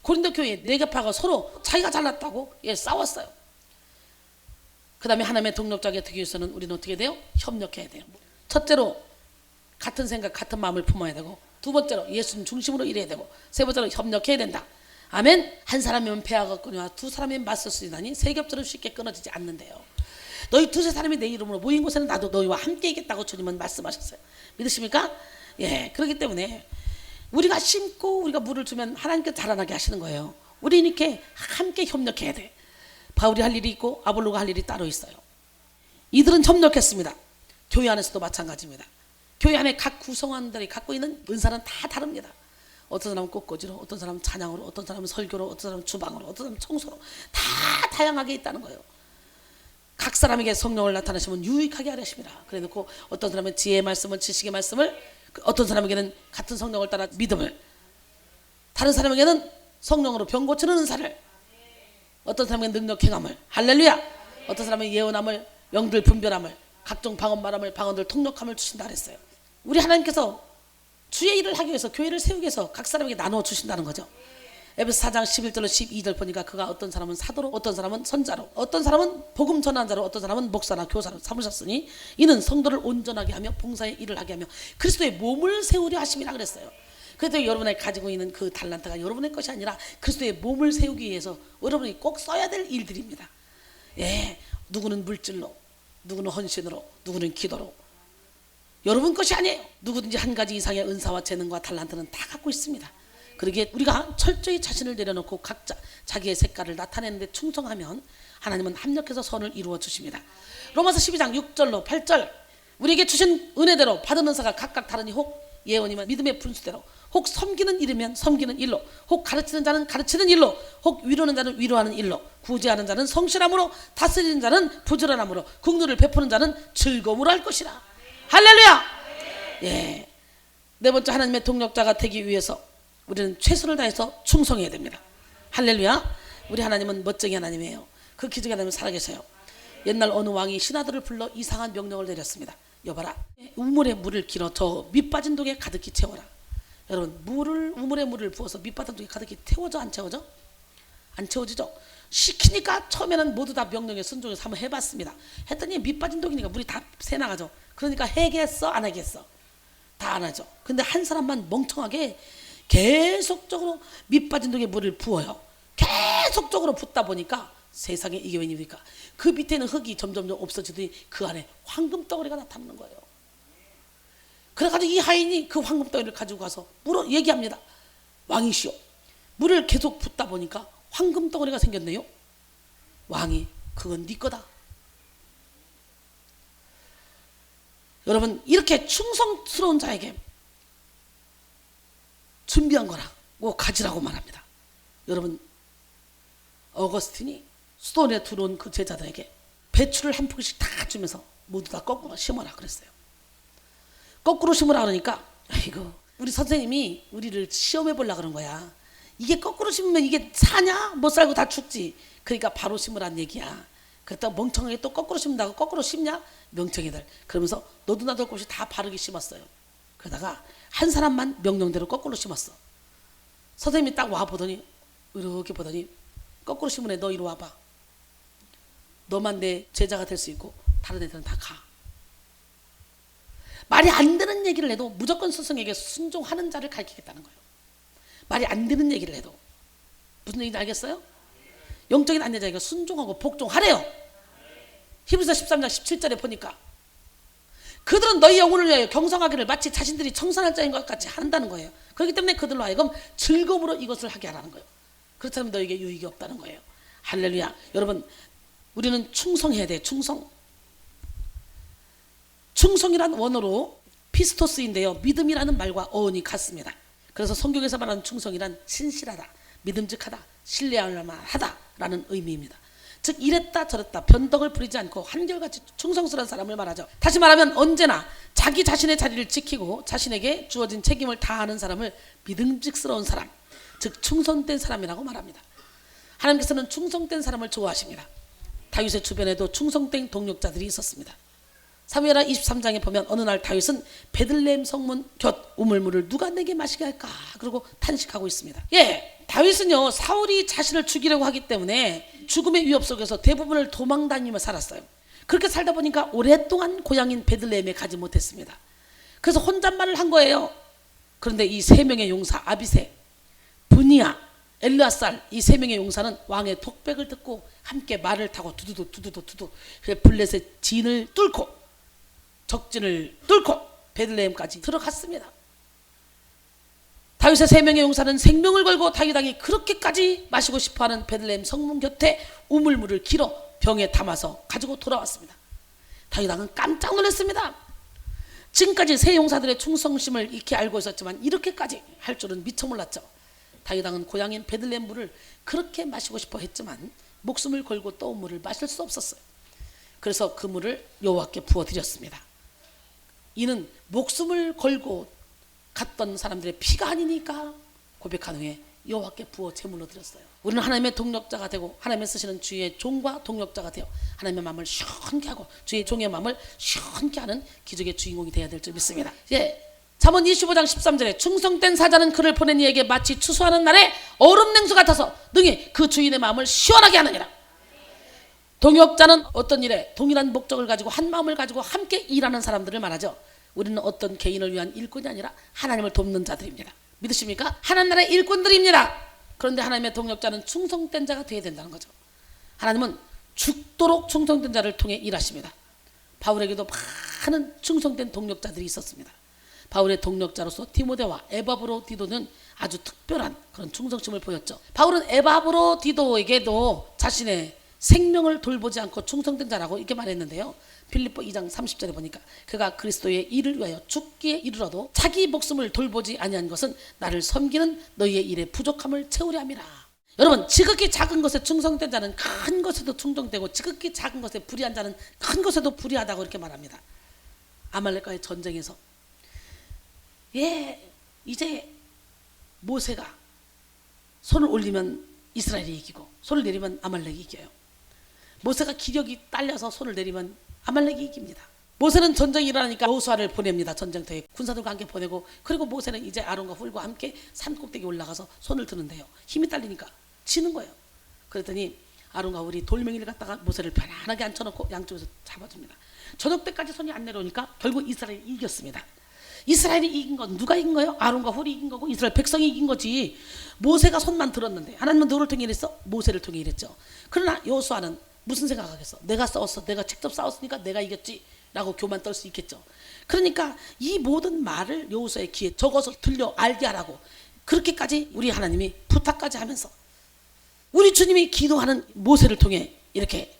고린도 교회에 네 개파가 서로 자기가 잘났다고 싸웠어요. 그 다음에 하나님의 동력자가 되기 위해서는 우리는 어떻게 돼요? 협력해야 돼요. 첫째로 같은 생각 같은 마음을 품어야 되고 두 번째로 예수님 중심으로 일해야 되고 세 번째로 협력해야 된다. 아멘. 한 사람이면 배아가 끊어와 두 사람이면 맞설 수 있나니 세 겹처럼 쉽게 끊어지지 않는데요. 너희 두세 사람이 내 이름으로 모인 곳에는 나도 너희와 함께 있겠다고 주님은 말씀하셨어요. 믿으십니까? 예, 그렇기 때문에 우리가 심고 우리가 물을 주면 하나님께 자라나게 하시는 거예요. 우리 이렇게 함께 협력해야 돼. 바울이 할 일이 있고 아볼로가 할 일이 따로 있어요. 이들은 협력했습니다. 교회 안에서도 마찬가지입니다. 교회 안에 각 구성원들이 갖고 있는 은사는 다 다릅니다. 어떤 사람은 꽃꽂이로, 어떤 사람은 찬양으로, 어떤 사람은 설교로, 어떤 사람은 주방으로, 어떤 사람은 청소로, 다 다양하게 있다는 거예요. 각 사람에게 성령을 나타내시면 유익하게 하려십니다. 그래 놓고 어떤 사람은 지혜의 말씀을, 지식의 말씀을, 어떤 사람에게는 같은 성령을 따라 믿음을, 다른 사람에게는 성령으로 병 고치는 은사를, 어떤 사람에게는 능력 행함을, 할렐루야. 어떤 사람은 예언함을, 영들 분별함을, 각종 방언 말함을, 방언들 통역함을 주신다 그랬어요. 우리 하나님께서 주의 일을 하기 위해서, 교회를 세우기 위해서 각 사람에게 나누어 주신다는 거죠. 에베소 4장 11절로 12절 보니까 그가 어떤 사람은 사도로, 어떤 사람은 선자로, 어떤 사람은 복음 전한 자로, 어떤 사람은 목사나 교사로 삼으셨으니 이는 성도를 온전하게 하며 봉사의 일을 하게 하며 그리스도의 몸을 세우려 하심이라 그랬어요. 그래도 여러분이 가지고 있는 그 달란트가 여러분의 것이 아니라 그리스도의 몸을 세우기 위해서 여러분이 꼭 써야 될 일들입니다. 예, 누구는 물질로, 누구는 헌신으로, 누구는 기도로. 여러분 것이 아니에요. 누구든지 한 가지 이상의 은사와 재능과 달란트는 다 갖고 있습니다. 그러기에 우리가 철저히 자신을 내려놓고 각자 자기의 색깔을 나타내는데 충성하면 하나님은 합력해서 선을 이루어 주십니다. 로마서 12장 6절로 8절 우리에게 주신 은혜대로 받은 은사가 각각 다르니 혹 예언이면 믿음의 분수대로, 혹 섬기는 일이면 섬기는 일로, 혹 가르치는 자는 가르치는 일로, 혹 위로하는 자는 위로하는 일로, 구제하는 자는 성실함으로, 다스리는 자는 부지런함으로, 긍휼을 베푸는 자는 즐거움으로 할 것이라. 할렐루야. 예. 네 번째, 하나님의 동력자가 되기 위해서 우리는 최선을 다해서 충성해야 됩니다. 할렐루야. 우리 하나님은 멋쟁이 하나님이에요. 그 기적의 하나님은 살아계세요. 옛날 어느 왕이 신하들을 불러 이상한 명령을 내렸습니다. 여봐라, 우물에 물을 길어 저 밑빠진 독에 가득히 채워라. 여러분, 우물에 물을 부어서 밑바닥 독에 가득히 태워져 안 채워져? 안 채워지죠. 시키니까 처음에는 모두 다 명령에 순종해서 한번 해봤습니다. 했더니 밑빠진 독이니까 물이 다 새나가죠. 그러니까 해겠어 안 하겠어? 다 안 하죠. 근데 한 사람만 멍청하게 계속적으로 밑빠진 독에 물을 부어요. 계속적으로 붓다 보니까 세상에 이게 웬일입니까? 그 밑에는 흙이 점점 없어지더니 그 안에 황금 덩어리가 나타나는 거예요. 그래가지고 이 하인이 그 황금 덩어리를 가지고 가서 물어 얘기합니다. 왕이시오, 물을 계속 붓다 보니까 황금 덩어리가 생겼네요. 왕이, 그건 네 거다. 여러분, 이렇게 충성스러운 자에게 준비한 거라고 가지라고 말합니다. 여러분, 어거스틴이 수도원에 들어온 그 제자들에게 배추를 한 포기씩 다 주면서 모두 다 거꾸로 심어라 그랬어요. 거꾸로 심으라 그러니까, 아이고, 우리 선생님이 우리를 시험해 보려고 그런 거야. 이게 거꾸로 심으면 이게 사냐? 못 살고 다 죽지. 그러니까 바로 심으란 얘기야. 그랬다가 멍청하게 또 거꾸로 심는다고 거꾸로 심냐? 명청이들. 그러면서 너도 나도 할 곳이 다 바르게 심었어요. 그러다가 한 사람만 명령대로 거꾸로 심었어. 선생님이 딱 와보더니, 이렇게 보더니, 거꾸로 심은 애 너 이리 와봐. 너만 내 제자가 될 수 있고 다른 애들은 다 가. 말이 안 되는 얘기를 해도 무조건 스승에게 순종하는 자를 가르치겠다는 거예요. 말이 안 되는 얘기를 해도. 무슨 얘기인지 알겠어요? 영적인 안내자에게 순종하고 복종하래요. 히브리서 13장 17절에 보니까 그들은 너희 영혼을 위하여 경성하기를 마치 자신들이 청산할 자인 것 같이 한다는 거예요. 그렇기 때문에 그들로 하여금 즐거움으로 이것을 하게 하라는 거예요. 그렇다면 너에게 유익이 없다는 거예요. 할렐루야. 여러분, 우리는 충성해야 돼. 충성이란 원어로 피스토스인데요, 믿음이라는 말과 어원이 같습니다. 그래서 성경에서 말하는 충성이란 신실하다, 믿음직하다, 신뢰할 만하다라는 의미입니다. 즉, 이랬다 저랬다 변덕을 부리지 않고 한결같이 충성스러운 사람을 말하죠. 다시 말하면 언제나 자기 자신의 자리를 지키고 자신에게 주어진 책임을 다하는 사람을 믿음직스러운 사람, 즉 충성된 사람이라고 말합니다. 하나님께서는 충성된 사람을 좋아하십니다. 다윗의 주변에도 충성된 동력자들이 있었습니다. 사무엘하 23장에 보면 어느 날 다윗은 베들레헴 성문 곁 우물물을 누가 내게 마시게 할까 그러고 탄식하고 있습니다. 예, 다윗은요, 사울이 자신을 죽이려고 하기 때문에 죽음의 위협 속에서 대부분을 도망다니며 살았어요. 그렇게 살다 보니까 오랫동안 고향인 베들레헴에 가지 못했습니다. 그래서 혼잣말을 한 거예요. 그런데 이 세 명의 용사, 아비새, 분이야, 엘르아살, 이 세 명의 용사는 왕의 독백을 듣고 함께 말을 타고 두두두 블레셋 진을 뚫고 적진을 뚫고 베들레헴까지 들어갔습니다. 다윗의 세 명의 용사는 생명을 걸고 다윗 왕이 그렇게까지 마시고 싶어하는 베들레헴 성문 곁에 우물물을 길어 병에 담아서 가지고 돌아왔습니다. 다윗 왕은 깜짝 놀랐습니다. 지금까지 세 용사들의 충성심을 익히 알고 있었지만 이렇게까지 할 줄은 미처 몰랐죠. 다윗 왕은 고향인 베들레헴 물을 그렇게 마시고 싶어 했지만 목숨을 걸고 떠온 물을 마실 수 없었어요. 그래서 그 물을 여호와께 부어드렸습니다. 이는 목숨을 걸고 갔던 사람들의 피가 아니니까 고백한 후에 여호와께 부어 제물로 드렸어요. 우리는 하나님의 동력자가 되고 하나님의 쓰시는 주의 종과 동력자가 되어 하나님의 마음을 시원케 하고 주의 종의 마음을 시원케 하는 기적의 주인공이 되어야 될 줄 믿습니다. 잠언 25장 13절에 충성된 사자는 그를 보낸 이에게 마치 추수하는 날에 얼음 냉수 같아서 능히 그 주인의 마음을 시원하게 하느니라. 동역자는 어떤 일에 동일한 목적을 가지고 한 마음을 가지고 함께 일하는 사람들을 말하죠. 우리는 어떤 개인을 위한 일꾼이 아니라 하나님을 돕는 자들입니다. 믿으십니까? 하나님 나라의 일꾼들입니다. 그런데 하나님의 동역자는 충성된 자가 되어야 된다는 거죠. 하나님은 죽도록 충성된 자를 통해 일하십니다. 바울에게도 많은 충성된 동역자들이 있었습니다. 바울의 동역자로서 디모데와 에바브로디도는 아주 특별한 그런 충성심을 보였죠. 바울은 에바브로디도에게도 자신의 생명을 돌보지 않고 충성된 자라고 이렇게 말했는데요. 빌립보 2장 30절에 보니까 그가 그리스도의 일을 위하여 죽기에 이르러도 자기 목숨을 돌보지 아니한 것은 나를 섬기는 너희의 일의 부족함을 채우려 함이라. 여러분, 지극히 작은 것에 충성된 자는 큰 것에도 충성되고 지극히 작은 것에 불의한 자는 큰 것에도 불의하다고 이렇게 말합니다. 아말렉과의 전쟁에서 이제 모세가 손을 올리면 이스라엘이 이기고 손을 내리면 아말렉이 이겨요. 모세가 기력이 딸려서 손을 내리면 아말렉이 이깁니다. 모세는 전쟁이 일어나니까 여호수아를 보냅니다. 전쟁터에 군사들과 함께 보내고, 그리고 모세는 이제 아론과 훌과 함께 산 꼭대기에 올라가서 손을 드는데요. 힘이 딸리니까 지는 거예요. 그랬더니 아론과 훌이 돌멩이를 갖다가 모세를 편안하게 앉혀놓고 양쪽에서 잡아줍니다. 저녁 때까지 손이 안 내려오니까 결국 이스라엘이 이겼습니다. 이스라엘이 이긴 건 누가 이긴 거예요? 아론과 훌이 이긴 거고 이스라엘 백성이 이긴 거지. 모세가 손만 들었는데 하나님은 누구를 통해 일했어? 모세를 통해 일했죠. 그러나 여호수아는 무슨 생각하겠어? 내가 싸웠어. 내가 직접 싸웠으니까 내가 이겼지 라고 교만 떨 수 있겠죠. 그러니까 이 모든 말을 여호수아의 귀에 적어서 들려 알게 하라고 그렇게까지 우리 하나님이 부탁까지 하면서 우리 주님이 기도하는 모세를 통해 이렇게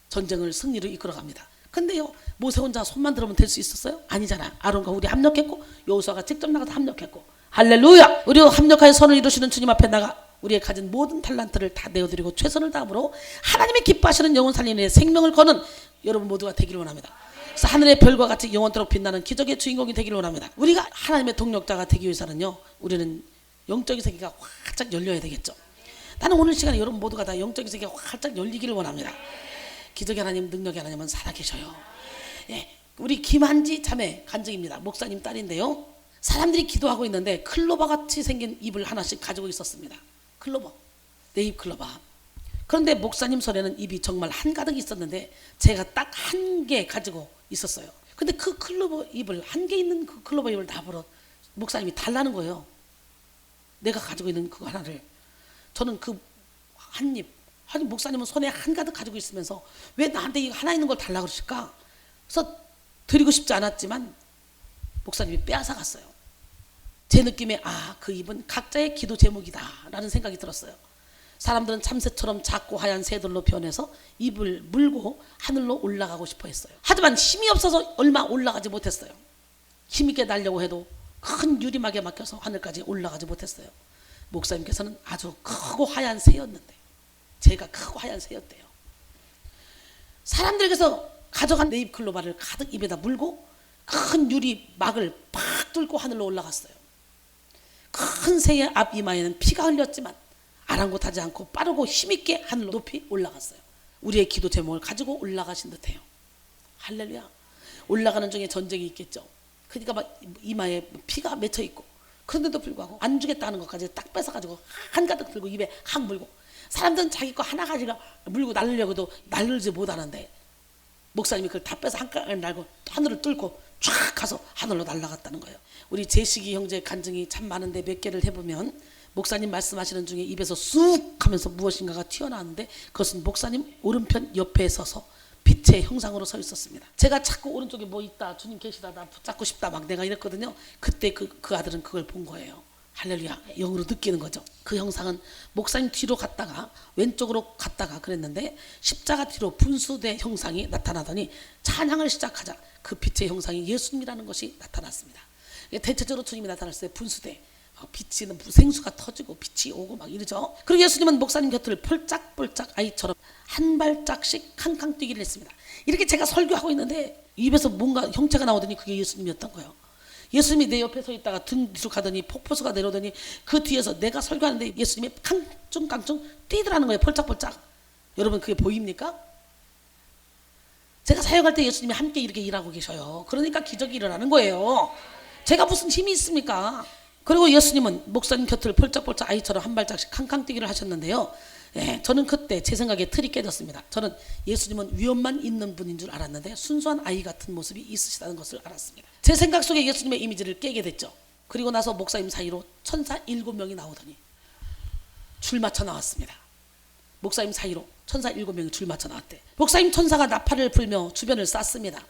전쟁을 승리로 이끌어갑니다. 근데요, 모세 혼자 손만 들으면 될 수 있었어요? 아니잖아. 아론과 훌이 합력했고 여호수아가 직접 나가서 합력했고, 할렐루야! 우리가 합력하여 선을 이루시는 주님 앞에 나가 우리의 가진 모든 talent를 다 내어드리고 최선을 다함으로 하나님이 기뻐하시는 영혼 살리는 데 생명을 거는 여러분 모두가 되기를 원합니다. 그래서 하늘의 별과 같이 영원토록 빛나는 기적의 주인공이 되기를 원합니다. 우리가 하나님의 동력자가 되기 위해서는요, 우리는 영적인 세계가 활짝 열려야 되겠죠. 나는 오늘 시간에 여러분 모두가 다 영적인 세계가 활짝 열리기를 원합니다. 기적의 하나님, 능력의 하나님은 살아계셔요. 우리 김한지 자매 간증입니다. 목사님 딸인데요, 사람들이 기도하고 있는데 클로버같이 생긴 입을 하나씩 가지고 있었습니다. 클로버, 네잎 클로버. 그런데 목사님 손에는 입이 정말 한가득 있었는데 제가 딱 한 개 가지고 있었어요. 근데 그 클로버 잎을, 한 개 있는 그 클로버 잎을 나보러 목사님이 달라는 거예요. 내가 가지고 있는 그거 하나를. 저는 그 한 입, 아니 목사님은 손에 한가득 가지고 있으면서 왜 나한테 이거 하나 있는 걸 달라고 그러실까? 그래서 드리고 싶지 않았지만 목사님이 빼앗아 갔어요. 제 느낌에 그 입은 각자의 기도 제목이다 라는 생각이 들었어요. 사람들은 참새처럼 작고 하얀 새들로 변해서 입을 물고 하늘로 올라가고 싶어 했어요. 하지만 힘이 없어서 얼마 올라가지 못했어요. 힘있게 날려고 해도 큰 유리막에 막혀서 하늘까지 올라가지 못했어요. 목사님께서는 아주 크고 하얀 새였는데, 제가 크고 하얀 새였대요. 사람들에게서 가져간 네잎 클로바를 가득 입에다 물고 큰 유리막을 팍 뚫고 하늘로 올라갔어요. 큰 새의 앞 이마에는 피가 흘렸지만 아랑곳하지 않고 빠르고 힘있게 하늘로 높이 올라갔어요. 우리의 기도 제목을 가지고 올라가신 듯해요. 할렐루야. 올라가는 중에 전쟁이 있겠죠. 그러니까 막 이마에 피가 맺혀 있고, 그런데도 불구하고 안 주겠다는 것까지 딱 뺏어가지고 한가득 들고 입에 확 물고, 사람들은 자기 거 하나 가지고 물고 날리려고 해도 날리지 못하는데 목사님이 그걸 다 빼서 한가득 날고 하늘을 뚫고 쫙 가서 하늘로 날아갔다는 거예요. 우리 제식이 형제 간증이 참 많은데 몇 개를 해보면 목사님 말씀하시는 중에 입에서 쑥 하면서 무엇인가가 튀어나왔는데 그것은 목사님 오른편 옆에 서서 빛의 형상으로 서 있었습니다. 제가 자꾸 오른쪽에 뭐 있다, 주님 계시다, 나 붙잡고 싶다 막 내가 이랬거든요. 그때 그 아들은 그걸 본 거예요. 할렐루야. 영으로 느끼는 거죠. 그 형상은 목사님 뒤로 갔다가 왼쪽으로 갔다가 그랬는데 십자가 뒤로 분수대 형상이 나타나더니 찬양을 시작하자 그 빛의 형상이 예수님이라는 것이 나타났습니다. 대체적으로 주님이 나타났을 때 분수대 빛이 생수가 터지고 빛이 오고 막 이러죠. 그리고 예수님은 목사님 곁을 폴짝폴짝 아이처럼 한 발짝씩 캉캉 뛰기를 했습니다. 이렇게 제가 설교하고 있는데 입에서 뭔가 형체가 나오더니 그게 예수님이었던 거예요. 예수님이 내 옆에 서 있다가 등 뒤로 가더니 폭포수가 내려오더니 그 뒤에서 내가 설교하는데 예수님이 깡충깡충 뛰더라는 거예요. 폴짝폴짝. 여러분 그게 보입니까? 제가 사역할 때 예수님이 함께 이렇게 일하고 계셔요. 그러니까 기적이 일어나는 거예요. 제가 무슨 힘이 있습니까? 그리고 예수님은 목사님 곁을 폴짝폴짝 아이처럼 한 발짝씩 캉캉 뛰기를 하셨는데요. 저는 그때 제 생각에 틀이 깨졌습니다. 저는 예수님은 위엄만 있는 분인 줄 알았는데 순수한 아이 같은 모습이 있으시다는 것을 알았습니다. 제 생각 속에 예수님의 이미지를 깨게 됐죠. 그리고 나서 목사님 사이로 천사 7명이 나오더니 줄 맞춰 나왔습니다. 목사님 사이로 천사 7명이 줄 맞춰 나왔대. 목사님 천사가 나팔을 불며 주변을 쌌습니다.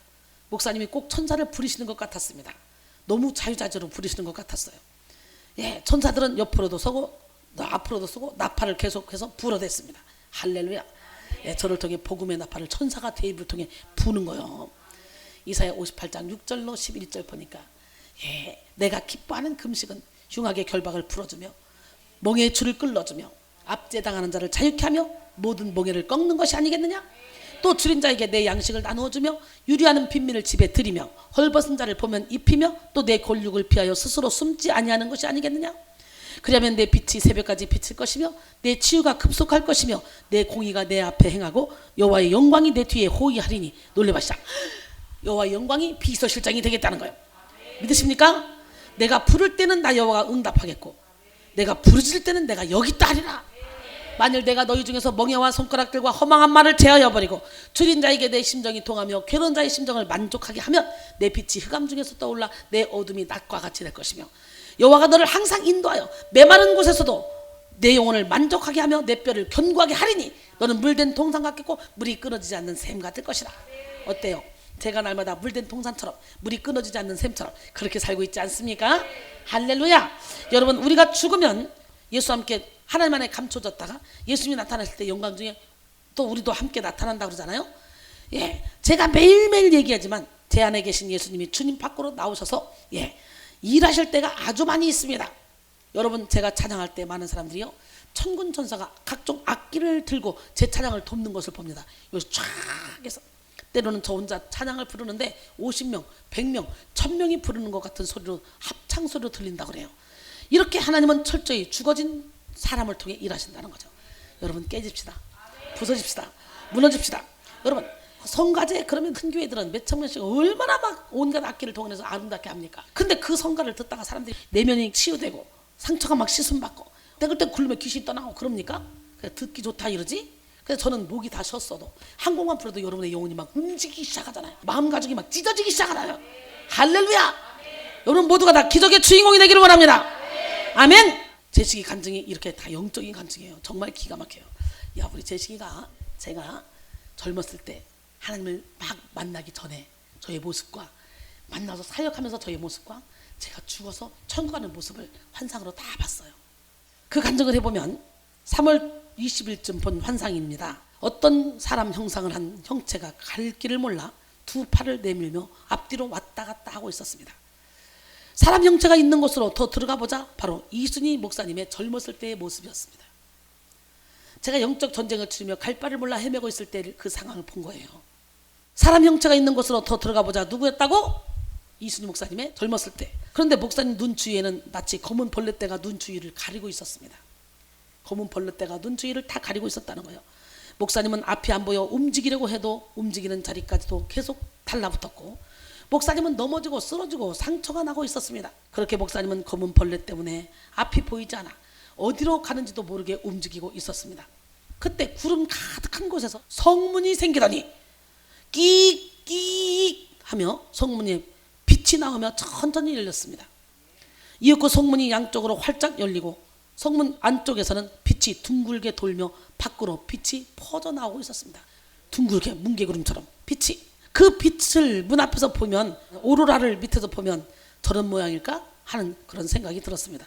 목사님이 꼭 천사를 부리시는 것 같았습니다. 너무 자유자재로 부리시는 것 같았어요. 천사들은 옆으로도 서고 앞으로도 서고 나팔을 계속해서 불어댔습니다. 할렐루야. 저를 통해 복음의 나팔을 천사가 대입을 통해 부는 거예요. 이사야 58장 6절로 11절 보니까 내가 기뻐하는 금식은 흉악의 결박을 풀어주며 멍에의 줄을 끌어주며 압제당하는 자를 자유케 하며 모든 멍에를 꺾는 것이 아니겠느냐. 또 줄인 자에게 내 양식을 나누어주며 유리하는 빈민을 집에 들이며 헐벗은 자를 보면 입히며 또 내 권력을 피하여 스스로 숨지 아니하는 것이 아니겠느냐. 그러면 내 빛이 새벽까지 비칠 것이며 내 치유가 급속할 것이며 내 공의가 내 앞에 행하고 여호와의 영광이 내 뒤에 호위하리니 놀래마시라. 여호와의 영광이 비서실장이 되겠다는 거예요. 믿으십니까? 내가 부를 때는 나 여호와가 응답하겠고 내가 부르짖을 때는 내가 여기 있다 하리라. 만일 내가 너희 중에서 멍에와 손가락들과 허망한 말을 제하여 버리고 줄인 자에게 내 심정이 통하며 괴로운 자의 심정을 만족하게 하면 내 빛이 흑암 중에서 떠올라 내 어둠이 낮과 같이 될 것이며 여호와가 너를 항상 인도하여 메마른 곳에서도 내 영혼을 만족하게 하며 내 뼈를 견고하게 하리니 너는 물된 동산 같겠고 물이 끊어지지 않는 샘 같을 것이라. 어때요? 제가 날마다 물된 동산처럼 물이 끊어지지 않는 샘처럼 그렇게 살고 있지 않습니까? 할렐루야. 여러분 우리가 죽으면 예수와 함께 하나님 안에 감춰졌다가 예수님이 나타났을 때 영광 중에 또 우리도 함께 나타난다고 그러잖아요. 제가 매일매일 얘기하지만 제 안에 계신 예수님이 주님 밖으로 나오셔서 일하실 때가 아주 많이 있습니다. 여러분 제가 찬양할 때 많은 사람들이요 천군 천사가 각종 악기를 들고 제 찬양을 돕는 것을 봅니다. 여기서 쫙 해서 때로는 저 혼자 찬양을 부르는데 50명, 100명, 1000명이 부르는 것 같은 소리로 합창 소리로 들린다고 그래요. 이렇게 하나님은 철저히 죽어진 사람을 통해 일하신다는 거죠. 여러분 깨집시다. 부서집시다. 무너집시다. 여러분 성가제 그러면 큰 교회들은 몇천 명씩 얼마나 막 온갖 악기를 동원해서 아름답게 합니까? 근데 그 성가를 듣다가 사람들이 내면이 치유되고 상처가 막 씻음받고 그때 굴르면 귀신이 떠나고 그럽니까? 그냥 듣기 좋다 이러지? 그래서 저는 목이 다 쉬었어도 한 곡만 불러도 여러분의 영혼이 막 움직이기 시작하잖아요. 마음가짐이 막 찢어지기 시작하잖아요. 할렐루야. 여러분 모두가 다 기적의 주인공이 되기를 원합니다. 아멘. 제식이 간증이 이렇게 다 영적인 간증이에요. 정말 기가 막혀요. 야 우리 제식이가 제가 젊었을 때 하나님을 막 만나기 전에 저의 모습과 만나서 사역하면서 저의 모습과 제가 죽어서 천국 가는 모습을 환상으로 다 봤어요. 그 간증을 해보면 3월 20일쯤 본 환상입니다. 어떤 사람 형상을 한 형체가 갈 길을 몰라 두 팔을 내밀며 앞뒤로 왔다 갔다 하고 있었습니다. 사람 형체가 있는 곳으로 더 들어가 보자 바로 이순희 목사님의 젊었을 때의 모습이었습니다. 제가 영적 전쟁을 치르며 갈 바를 몰라 헤매고 있을 때 그 상황을 본 거예요. 사람 형체가 있는 곳으로 더 들어가 보자 누구였다고? 이순희 목사님의 젊었을 때. 그런데 목사님 눈 주위에는 마치 검은 벌레떼가 눈 주위를 가리고 있었습니다. 검은 벌레떼가 눈 주위를 다 가리고 있었다는 거예요. 목사님은 앞이 안 보여 움직이려고 해도 움직이는 자리까지도 계속 달라붙었고 목사님은 넘어지고 쓰러지고 상처가 나고 있었습니다. 그렇게 목사님은 검은 벌레 때문에 앞이 보이지 않아 어디로 가는지도 모르게 움직이고 있었습니다. 그때 구름 가득한 곳에서 성문이 생기더니 끼익 하며 성문에 빛이 나오며 천천히 열렸습니다. 이윽고 성문이 양쪽으로 활짝 열리고 성문 안쪽에서는 빛이 둥글게 돌며 밖으로 빛이 퍼져나오고 있었습니다. 둥글게 뭉게구름처럼 빛이. 그 빛을 문 앞에서 보면 오로라를 밑에서 보면 저런 모양일까 하는 그런 생각이 들었습니다.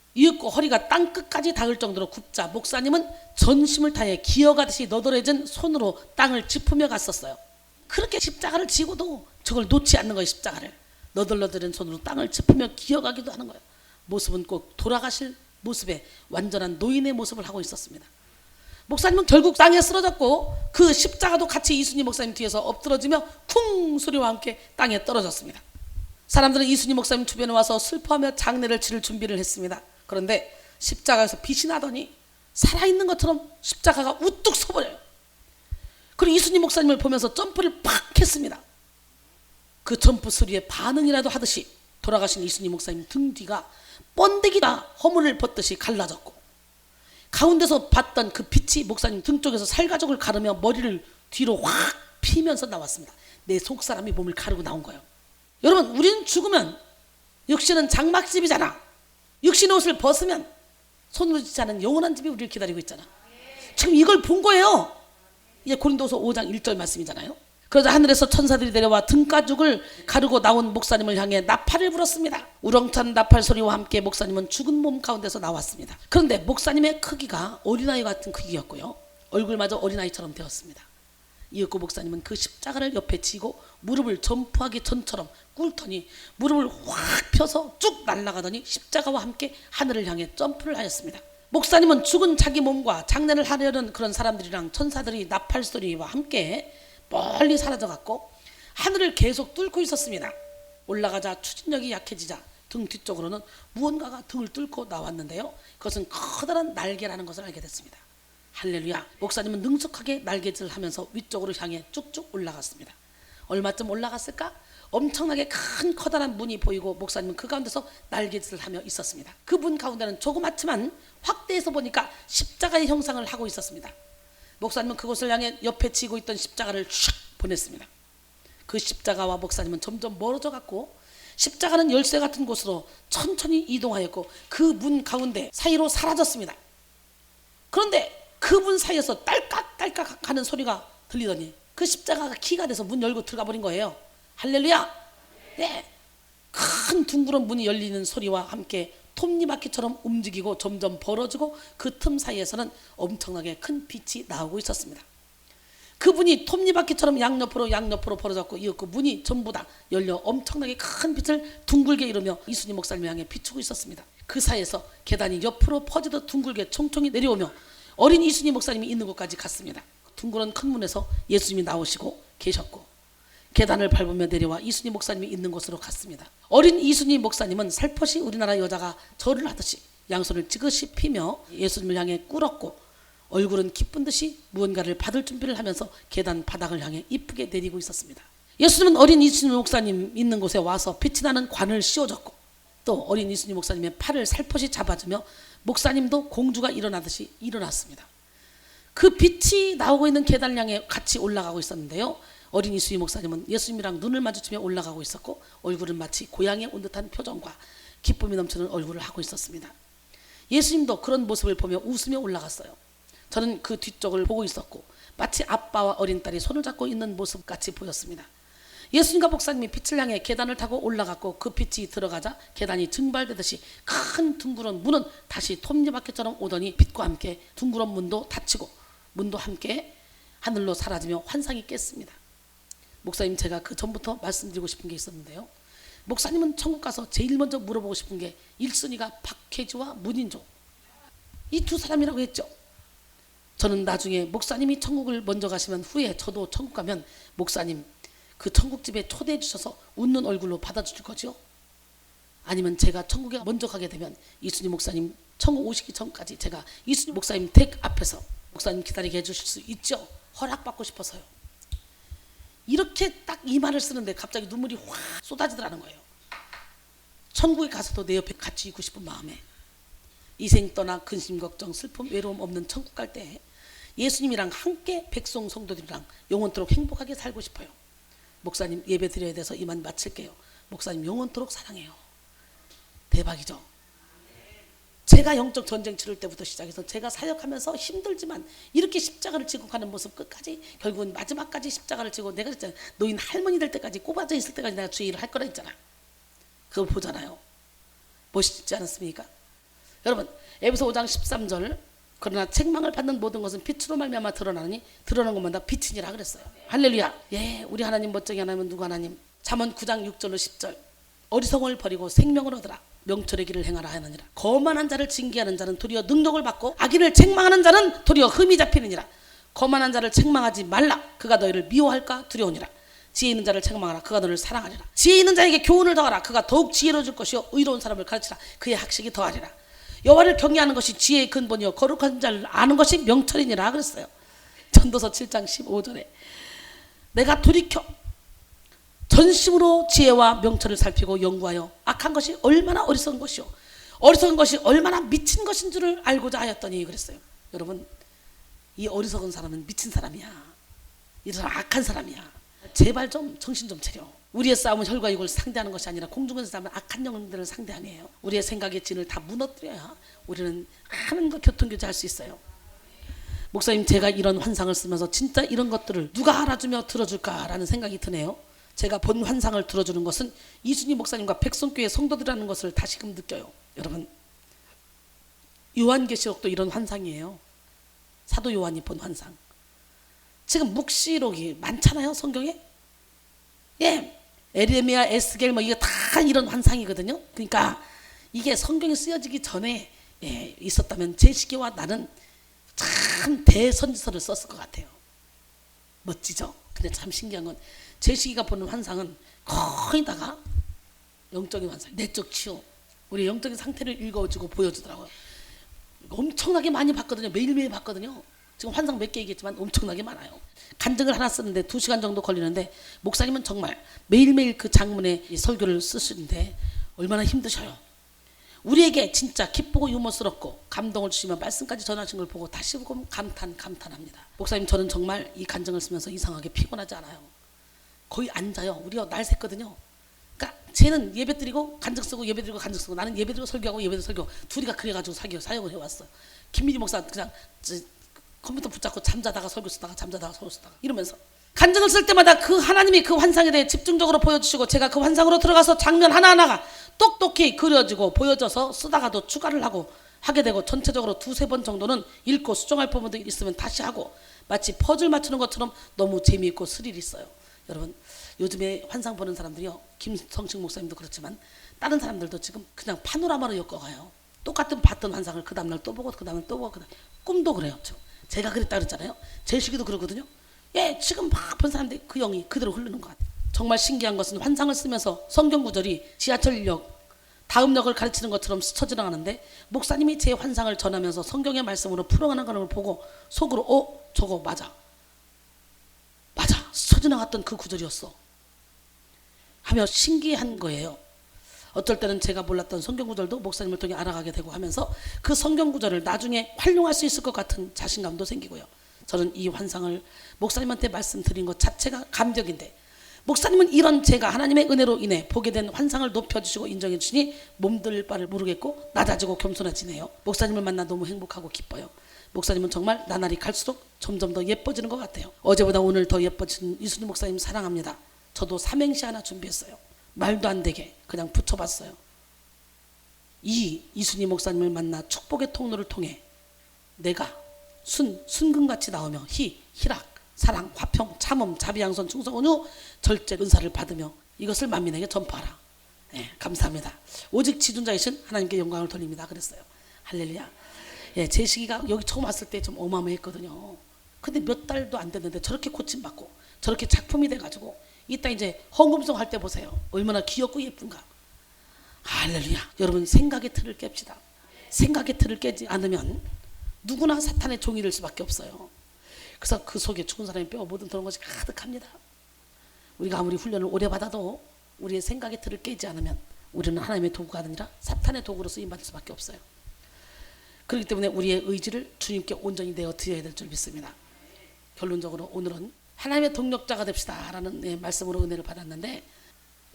이윽고 허리가 땅 끝까지 닿을 정도로 굽자 목사님은 전심을 다해 기어가듯이 너덜해진 손으로 땅을 짚으며 갔었어요. 그렇게 십자가를 지고도 저걸 놓지 않는 거예요. 십자가를 너덜너덜한 손으로 땅을 짚으며 기어가기도 하는 거예요. 모습은 꼭 돌아가실 모습에 완전한 노인의 모습을 하고 있었습니다. 목사님은 결국 땅에 쓰러졌고 그 십자가도 같이 이순희 목사님 뒤에서 엎드러지며 쿵 소리와 함께 땅에 떨어졌습니다. 사람들은 이순희 목사님 주변에 와서 슬퍼하며 장례를 치를 준비를 했습니다. 그런데 십자가에서 빛이 나더니 살아있는 것처럼 십자가가 우뚝 서버려요. 그리고 이순희 목사님을 보면서 점프를 팍 했습니다. 그 점프 소리에 반응이라도 하듯이 돌아가신 이순희 목사님 등 뒤가 번데기가 허물을 벗듯이 갈라졌고 가운데서 봤던 그 빛이 목사님 등 쪽에서 살가죽을 가르며 머리를 뒤로 확 피면서 나왔습니다. 내 속사람이 몸을 가르고 나온 거예요. 여러분, 우리는 죽으면 육신은 장막집이잖아. 육신의 옷을 벗으면 손으로 짓지 않은 영원한 집이 우리를 기다리고 있잖아. 지금 이걸 본 거예요. 이게 고린도서 5장 1절 말씀이잖아요. 그러자 하늘에서 천사들이 내려와 등가죽을 가르고 나온 목사님을 향해 나팔을 불었습니다. 우렁찬 나팔 소리와 함께 목사님은 죽은 몸 가운데서 나왔습니다. 그런데 목사님의 크기가 어린아이 같은 크기였고요. 얼굴마저 어린아이처럼 되었습니다. 이윽고 목사님은 그 십자가를 옆에 지고 무릎을 점프하기 전처럼 꿇더니 무릎을 확 펴서 쭉 날아가더니 십자가와 함께 하늘을 향해 점프를 하였습니다. 목사님은 죽은 자기 몸과 장례를 하려는 그런 사람들이랑 천사들이 나팔 소리와 함께 멀리 사라져갔고 하늘을 계속 뚫고 있었습니다. 올라가자 추진력이 약해지자 등 뒤쪽으로는 무언가가 등을 뚫고 나왔는데요. 그것은 커다란 날개라는 것을 알게 됐습니다. 할렐루야. 목사님은 능숙하게 날개질을 하면서 위쪽으로 향해 쭉쭉 올라갔습니다. 얼마쯤 올라갔을까? 엄청나게 큰 커다란 문이 보이고 목사님은 그 가운데서 날개질을 하며 있었습니다. 그 문 가운데는 조그맣지만 확대해서 보니까 십자가의 형상을 하고 있었습니다. 목사님은 그곳을 향해 옆에 지고 있던 십자가를 슉 보냈습니다. 그 십자가와 목사님은 점점 멀어져 갔고 십자가는 열쇠 같은 곳으로 천천히 이동하였고 그 문 가운데 사이로 사라졌습니다. 그런데 그 문 사이에서 딸깍딸깍 하는 소리가 들리더니 그 십자가가 키가 돼서 문 열고 들어가 버린 거예요. 할렐루야. 네. 큰 둥그런 문이 열리는 소리와 함께 톱니바퀴처럼 움직이고 점점 벌어지고 그 틈 사이에서는 엄청나게 큰 빛이 나오고 있었습니다. 그 문이 톱니바퀴처럼 양옆으로 벌어졌고 이윽고 문이 전부 다 열려 엄청나게 큰 빛을 둥글게 이루며 이순희 목사님을 향해 비추고 있었습니다. 그 사이에서 계단이 옆으로 퍼지듯 둥글게 총총히 내려오며 어린 이순희 목사님이 있는 곳까지 갔습니다. 둥그런 큰 문에서 예수님이 나오시고 계셨고 계단을 밟으며 내려와 이순희 목사님이 있는 곳으로 갔습니다. 어린 이순희 목사님은 살포시 우리나라 여자가 절을 하듯이 양손을 지그시 피며 예수님을 향해 꿇었고 얼굴은 기쁜 듯이 무언가를 받을 준비를 하면서 계단 바닥을 향해 이쁘게 내리고 있었습니다. 예수님은 어린 이순희 목사님 있는 곳에 와서 빛이 나는 관을 씌워줬고 또 어린 이순희 목사님의 팔을 살포시 잡아주며 목사님도 공주가 일어나듯이 일어났습니다. 그 빛이 나오고 있는 계단을 향해 같이 올라가고 있었는데요. 어린 이순희 목사님은 예수님이랑 눈을 마주치며 올라가고 있었고 얼굴은 마치 고향에 온 듯한 표정과 기쁨이 넘치는 얼굴을 하고 있었습니다. 예수님도 그런 모습을 보며 웃으며 올라갔어요. 저는 그 뒤쪽을 보고 있었고 마치 아빠와 어린 딸이 손을 잡고 있는 모습 같이 보였습니다. 예수님과 목사님이 빛을 향해 계단을 타고 올라갔고 그 빛이 들어가자 계단이 증발되듯이 큰 둥그런 문은 다시 톱니바퀴처럼 오더니 빛과 함께 둥그런 문도 닫히고 문도 함께 하늘로 사라지며 환상이 깼습니다. 목사님, 제가 그 전부터 말씀드리고 싶은 게 있었는데요. 목사님은 천국 가서 제일 먼저 물어보고 싶은 게 1순위가 박혜주와 문인조 이 두 사람이라고 했죠. 저는 나중에 목사님이 천국을 먼저 가시면 후에 저도 천국 가면 목사님 그 천국집에 초대해 주셔서 웃는 얼굴로 받아주실 거죠? 아니면 제가 천국에 먼저 가게 되면 이순희 목사님 천국 오시기 전까지 제가 이순희 목사님 댁 앞에서 목사님 기다리게 해주실 수 있죠? 허락받고 싶어서요. 이렇게 딱 이 말을 쓰는데 갑자기 눈물이 확 쏟아지더라는 거예요. 천국에 가서도 내 옆에 같이 있고 싶은 마음에 이생 떠나 근심 걱정 슬픔 외로움 없는 천국 갈 때 예수님이랑 함께 백성 성도들이랑 영원토록 행복하게 살고 싶어요. 목사님 예배 드려야 돼서 이만 마칠게요. 목사님 영원토록 사랑해요. 대박이죠. 제가 영적 전쟁 치를 때부터 시작해서 제가 사역하면서 힘들지만 이렇게 십자가를 지고 가는 모습 끝까지 결국은 마지막까지 십자가를 지고 내가 진짜 노인 할머니 될 때까지 꼽아져 있을 때까지 내가 주의 일을 할 거라 했잖아. 그걸 보잖아요. 멋있지 않았습니까? 여러분 에베소 5장 13절 그러나 책망을 받는 모든 것은 빛으로 말미암아 드러나니 드러난 것마다 빛이니라 그랬어요. 할렐루야. 예, 우리 하나님 멋쟁이 하나님은 누구 하나님? 잠언 9장 6절로 10절 어리석음을 버리고 생명을 얻으라. 명철의 길을 행하라 하느니라. 거만한 자를 징계하는 자는 도리어 능력을 받고 악인을 책망하는 자는 도리어 흠이 잡히느니라. 거만한 자를 책망하지 말라. 그가 너희를 미워할까 두려우니라. 지혜 있는 자를 책망하라. 그가 너를 사랑하리라. 지혜 있는 자에게 교훈을 더하라. 그가 더욱 지혜로워질 것이요 의로운 사람을 가르치라. 그의 학식이 더하리라. 여호와를 경외하는 것이 지혜의 근본이요 거룩한 자를 아는 것이 명철이니라 그랬어요. 전도서 7장 15절에 내가 돌이켜 전심으로 지혜와 명철을 살피고 연구하여 악한 것이 얼마나 어리석은 것이요 어리석은 것이 얼마나 미친 것인 줄을 알고자 하였더니 그랬어요. 여러분 이 어리석은 사람은 미친 사람이야. 이 사람 악한 사람이야. 제발 좀 정신 좀 차려. 우리의 싸움은 혈과 육을 상대하는 것이 아니라 공중에서 싸우는 악한 영들을 상대함이에요. 우리의 생각의 진을 다 무너뜨려야 우리는 하나님과 교통교제할 수 있어요. 목사님 제가 이런 환상을 쓰면서 진짜 이런 것들을 누가 알아주며 들어줄까라는 생각이 드네요. 제가 본 환상을 들어주는 것은 이순희 목사님과 백성교회 성도들이라는 것을 다시금 느껴요. 여러분 요한계시록도 이런 환상이에요. 사도 요한이 본 환상. 지금 묵시록이 많잖아요 성경에. 예, 에레미야, 에스겔 뭐 이게 다 이런 환상이거든요. 그러니까 이게 성경에 쓰여지기 전에 있었다면 제시기와 나는 참 대선지서를 썼을 것 같아요. 멋지죠? 근데 참 신기한 건 제시기가 보는 환상은 거의 다가 영적인 환상, 내적 치유, 우리 영적인 상태를 읽어주고 보여주더라고요. 엄청나게 많이 봤거든요. 매일매일 봤거든요. 지금 환상 몇 개 얘기했지만 엄청나게 많아요. 간증을 하나 쓰는데 2시간 정도 걸리는데 목사님은 정말 매일매일 그 장문의 설교를 쓰시는데 얼마나 힘드셔요. 우리에게 진짜 기쁘고 유머스럽고 감동을 주시며 말씀까지 전하신 걸 보고 다시 보고 감탄합니다. 목사님 저는 정말 이 간증을 쓰면서 이상하게 피곤하지 않아요. 거의 앉아요. 우리가 날 샜거든요. 그러니까 쟤는 예배 드리고 간증 쓰고 예배 드리고 간증 쓰고 나는 예배 드리고 설교하고 예배 드리고 설교 둘이가 그래가지고 사역을 해왔어. 김민희 목사 그냥 컴퓨터 붙잡고 잠자다가 설교 쓰다가 잠자다가 설교 쓰다가 이러면서 간증을 쓸 때마다 그 하나님이 그 환상에 대해 집중적으로 보여주시고 제가 그 환상으로 들어가서 장면 하나하나가 똑똑히 그려지고 보여져서 쓰다가도 추가를 하게 되고 전체적으로 2-3번 정도는 읽고 수정할 부분도 있으면 다시 하고 마치 퍼즐 맞추는 것처럼 너무 재미있고 스릴 있어요. 여러분 요즘에 환상 보는 사람들이요 김성식 목사님도 그렇지만 다른 사람들도 지금 그냥 파노라마로 엮어가요. 똑같은 봤던 환상을 그 다음날 또 보고 그 다음날 또 보고 꿈도 그래요. 제가 그랬다 그랬잖아요. 제시기도 그러거든요. 예, 지금 막 본 사람들이 그 영이 그대로 흐르는 것 같아요. 정말 신기한 것은 환상을 쓰면서 성경 구절이 지하철역 다음 역을 가르치는 것처럼 스쳐 지나가는데 목사님이 제 환상을 전하면서 성경의 말씀으로 풀어가는 걸 보고 속으로 저거 맞아 스쳐 지나갔던 그 구절이었어 하며 신기한 거예요. 어떨 때는 제가 몰랐던 성경 구절도 목사님을 통해 알아가게 되고 하면서 그 성경 구절을 나중에 활용할 수 있을 것 같은 자신감도 생기고요. 저는 이 환상을 목사님한테 말씀드린 것 자체가 감격인데 목사님은 이런 제가 하나님의 은혜로 인해 보게 된 환상을 높여주시고 인정해 주시니 몸들 바를 모르겠고 낮아지고 겸손해지네요. 목사님을 만나 너무 행복하고 기뻐요. 목사님은 정말 나날이 갈수록 점점 더 예뻐지는 것 같아요. 어제보다 오늘 더 예뻐진 이순희 목사님 사랑합니다. 저도 삼행시 하나 준비했어요. 말도 안 되게 그냥 붙여봤어요. 이순희 목사님을 만나 축복의 통로를 통해 내가 순금같이 나오며 희락, 사랑, 화평, 참음, 자비양선, 충성, 온유, 절제, 은사를 받으며 이것을 만민에게 전파하라. 예, 감사합니다. 오직 지존자이신 하나님께 영광을 돌립니다. 그랬어요. 할렐루야. 예, 제 시기가 여기 처음 왔을 때 좀 어마어마했거든요. 근데 몇 달도 안 됐는데 저렇게 고침받고 저렇게 작품이 돼가지고 이따 이제 헌금송 할 때 보세요. 얼마나 귀엽고 예쁜가. 할렐루야. 여러분 생각의 틀을 깹시다. 생각의 틀을 깨지 않으면 누구나 사탄의 종이 될 수밖에 없어요. 그래서 그 속에 죽은 사람의 뼈 모든 그런 것이 가득합니다. 우리가 아무리 훈련을 오래 받아도 우리의 생각의 틀을 깨지 않으면 우리는 하나님의 도구가 아니라 사탄의 도구로 쓰임받을 수밖에 없어요. 그렇기 때문에 우리의 의지를 주님께 온전히 내어 드려야 될 줄 믿습니다. 결론적으로 오늘은 하나님의 동력자가 됩시다 라는 말씀으로 은혜를 받았는데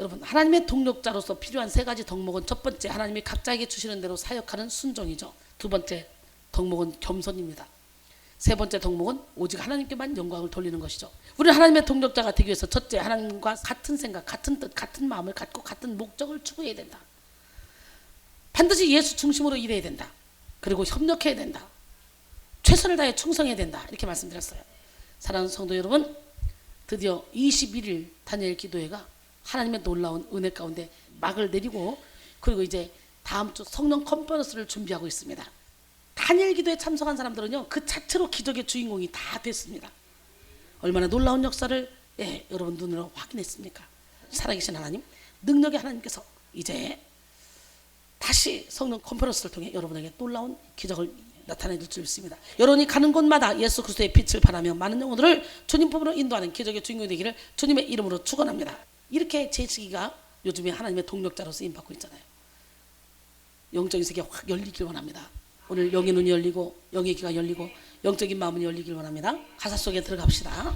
여러분 하나님의 동력자로서 필요한 3가지 덕목은 첫 번째 하나님이 각자에게 주시는 대로 사역하는 순종이죠. 두 번째 덕목은 겸손입니다. 세 번째 덕목은 오직 하나님께만 영광을 돌리는 것이죠. 우리는 하나님의 동력자가 되기 위해서 첫째 하나님과 같은 생각, 같은 뜻, 같은 마음을 갖고 같은 목적을 추구해야 된다. 반드시 예수 중심으로 일해야 된다. 그리고 협력해야 된다. 최선을 다해 충성해야 된다. 이렇게 말씀드렸어요. 사랑하는 성도 여러분, 드디어 21일 다니엘 기도회가 하나님의 놀라운 은혜 가운데 막을 내리고, 그리고 이제 다음 주 성령 컨퍼런스를 준비하고 있습니다. 다니엘 기도에 참석한 사람들은요, 그 자체로 기적의 주인공이 다 됐습니다. 얼마나 놀라운 역사를 여러분 눈으로 확인했습니까? 살아계신 하나님, 능력의 하나님께서 이제 다시 성령 컨퍼런스를 통해 여러분에게 놀라운 기적을 나타내 줄 수 있습니다. 여러분이 가는 곳마다 예수 그리스도의 빛을 바라며 많은 영혼들을 주님 품으로 인도하는 기적의 주인공이 되기를 주님의 이름으로 축원합니다. 이렇게 제시기가 요즘에 하나님의 동력자로 쓰임받고 있잖아요. 영적인 세계가 확 열리길 원합니다. 오늘 영의 눈이 열리고 영의 귀가 열리고 영적인 마음이 열리길 원합니다. 가사 속에 들어갑시다.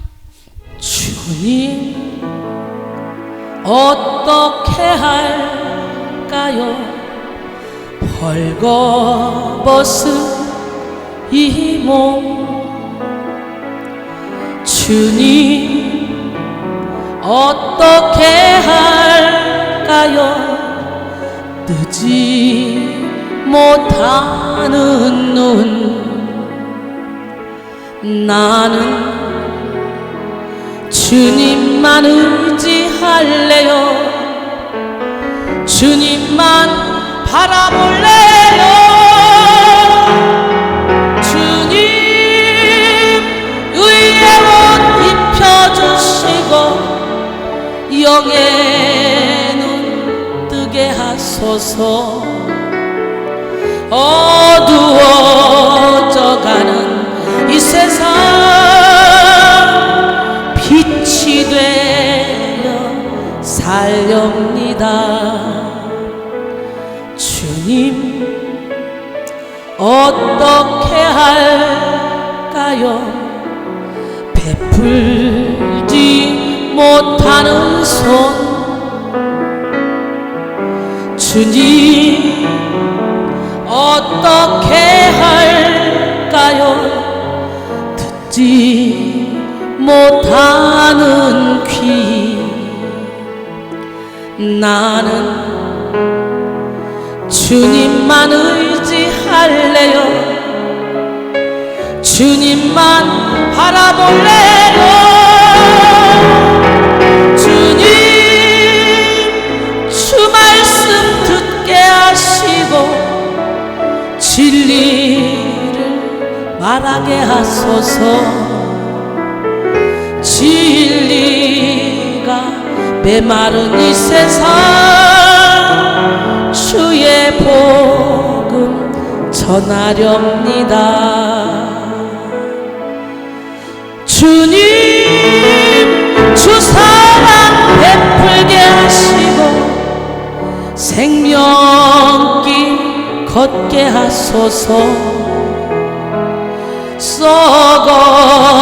주님 어떻게 할까요? 벌거벗은 이 몸 주님 어떻게 할까요? 뜨지 못하는 눈 나는 주님만 의지할래요. 주님만 바라볼래요. 주님 의의 옷 입혀주시고 영의 눈 뜨게 하소서. 어두워져가는 이 세상 빛이 되어 살렵니다. 주님 어떻게 할까요? 베풀지 못하는 손 주님 어떻게 할까요? 듣지 못하는 귀 나는 주님만 의지할래요. 주님만 바라볼래요. 주님 주 말씀 듣게 하시고 진리를 말하게 하소서. 진리가 메마른 이 세상 주의 복음 전하렵니다. 주님 주 사랑 베풀게 하시고 생명길 걷게 하소서.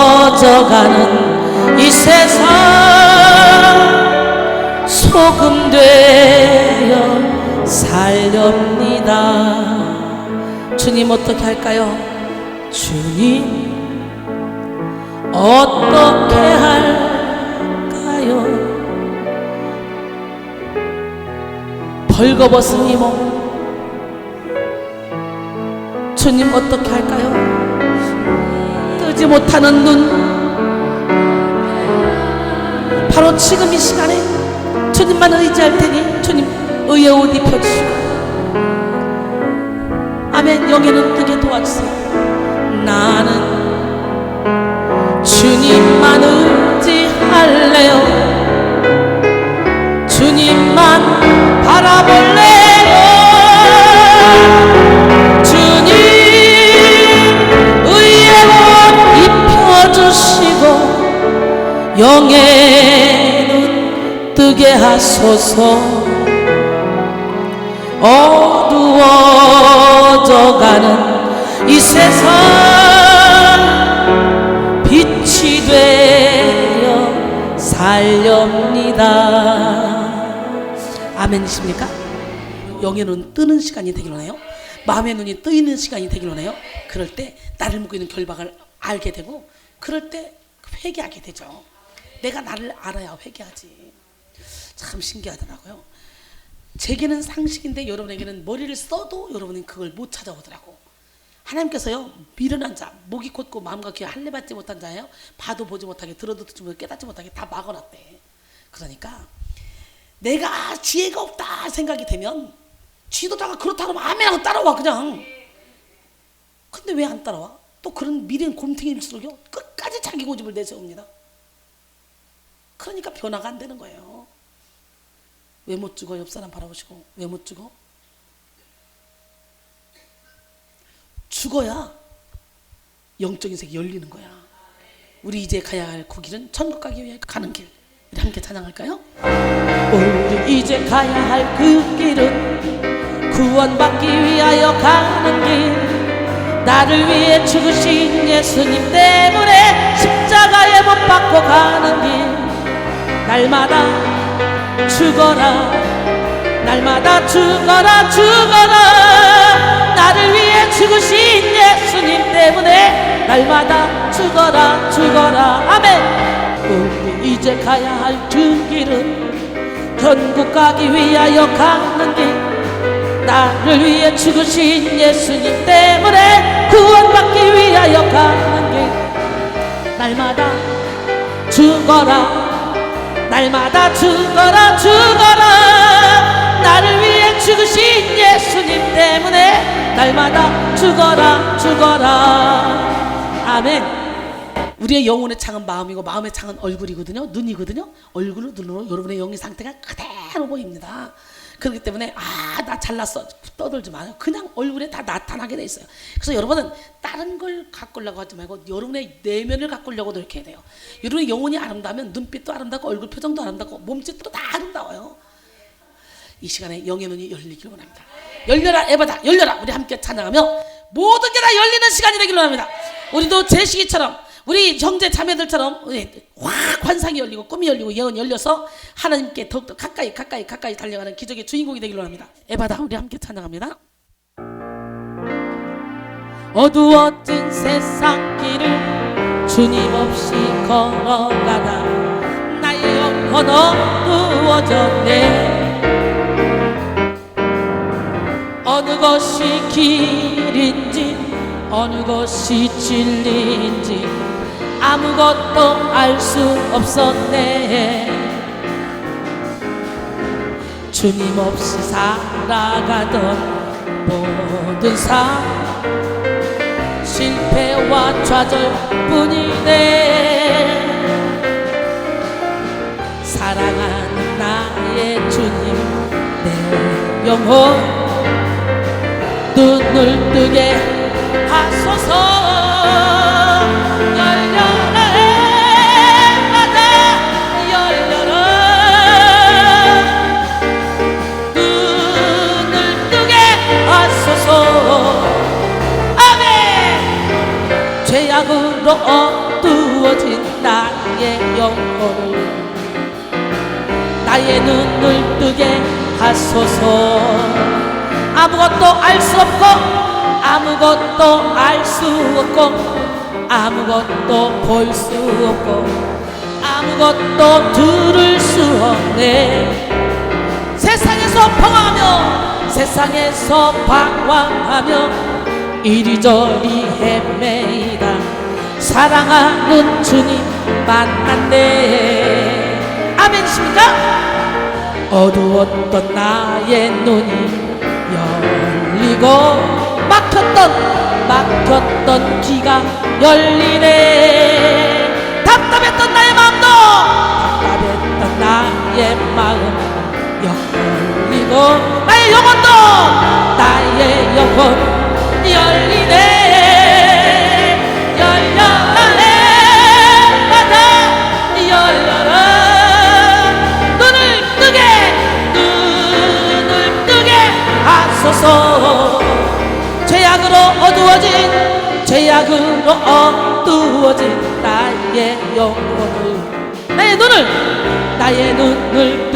썩어져가는 이 세상 소금 되어 살렵니다. 주님 어떻게 할까요? 주님 어떻게 할까요? 벌거벗은 이 몸 주님 어떻게 할까요? 뜨지 못하는 눈 바로 지금 이 시간에 주님만 의지할 테니 주님 의의 옷 입혀주시고 아멘. 영의 눈 뜨게 도와주세요. 나는 주님만 의지할래요. 주님만 바라볼래요. 주님 의의 옷 입혀주시고 영의 눈 뜨게 하소서. 어두워져가는 이 세상 빛이 되어 살렵니다. 아멘이십니까? 영의 눈 뜨는 시간이 되길 원해요. 마음의 눈이 뜨이는 시간이 되길 원해요. 그럴 때 나를 묻고 있는 결박을 알게 되고 그럴 때 회개하게 되죠. 내가 나를 알아야 회개하지. 참 신기하더라고요. 제게는 상식인데 여러분에게는 머리를 써도 여러분은 그걸 못 찾아오더라고. 하나님께서요, 미련한 자, 목이 곧고 마음과 귀에 할례 받지 못한 자예요, 봐도 보지 못하게, 들어도 듣지 못하게, 깨닫지 못하게 다 막아놨대. 그러니까 내가 지혜가 없다 생각이 되면 지도자가 그렇다고 하면 아멘 하고 따라와 그냥. 근데 왜 안 따라와? 또 그런 미련 곰탱이일수록요 끝까지 자기 고집을 내세웁니다. 그러니까 변화가 안 되는 거예요. 왜 못 죽어? 옆 사람 바라보시고. 왜 못 죽어? 죽어야 영적인 세계 열리는 거야. 우리 이제 가야 할 그 길은 천국 가기 위해 가는 길. 우리 함께 찬양할까요? 우리 이제 가야 할 그 길은 구원받기 위하여 가는 길. 나를 위해 죽으신 예수님 때문에 십자가에 못 박고 가는 길. 날마다 죽어라, 날마다 죽어라, 죽어라. 나를 위해 죽으신 예수님 때문에 날마다 죽어라, 죽어라. 아멘. 우리 이제 가야 할 그 길은 천국 가기 위하여 가는 길. 나를 위해 죽으신 예수님 때문에 구원받기 위하여 가는 길. 날마다 죽어라, 날마다 죽어라, 죽어라. 나를 위해 죽으신 예수님 때문에 날마다 죽어라, 죽어라. 아멘. 우리의 영혼의 창은 마음이고 마음의 창은 얼굴이거든요. 눈이거든요. 얼굴로 눈으로 여러분의 영의 상태가 그대로 보입니다. 그렇기 때문에 나 잘났어 떠들지 마요. 그냥 얼굴에 다 나타나게 돼 있어요. 그래서 여러분은 다른 걸 가꾸려고 하지 말고 여러분의 내면을 가꾸려고 노력해야 돼요. 여러분의 영혼이 아름다우면 눈빛도 아름답고 얼굴 표정도 아름답고 몸짓도 다 아름다워요. 이 시간에 영의 눈이 열리길 원합니다. 열려라 에바다, 열려라. 우리 함께 찬양하며 모든 게 다 열리는 시간이 되길 원합니다. 우리도 제시기처럼 우리 형제 자매들처럼 확 환상이 열리고 꿈이 열리고 예언이 열려서 하나님께 더욱더 가까이 달려가는 기적의 주인공이 되기로 합니다. 에바다, 우리 함께 찬양합니다. 어두워진 세상 길을 주님 없이 걸어가다 나의 영혼 어두워졌네. 어느 것이 길인지 어느 것이 진리인지 아무것도 알 수 없었네. 주님 없이 살아가던 모든 삶 실패와 좌절뿐이네. 사랑하는 나의 주님 내 영혼 눈을 뜨게 하소서. 죄악으로 어두워진 나의 영혼을 나의 눈을 뜨게 하소서. 아무것도 알 수 없고 아무것도 알 수 없고 아무것도 볼 수 없고 아무것도 들을 수 없네. 세상에서 방황하며 이리저리 헤매이다 사랑하는 주님 만났네. 아멘이십니까? 어두웠던 나의 눈이 열리고 막혔던 귀가 열리네. 답답했던 나의 마음도 답답했던 나의 마음 열리고 나의 영혼도 나의 영혼 열리네. 열려라 에바다 열려라. 눈을 뜨게 하소서. 죄악으로 어두워진 나의 영혼을 나의 눈을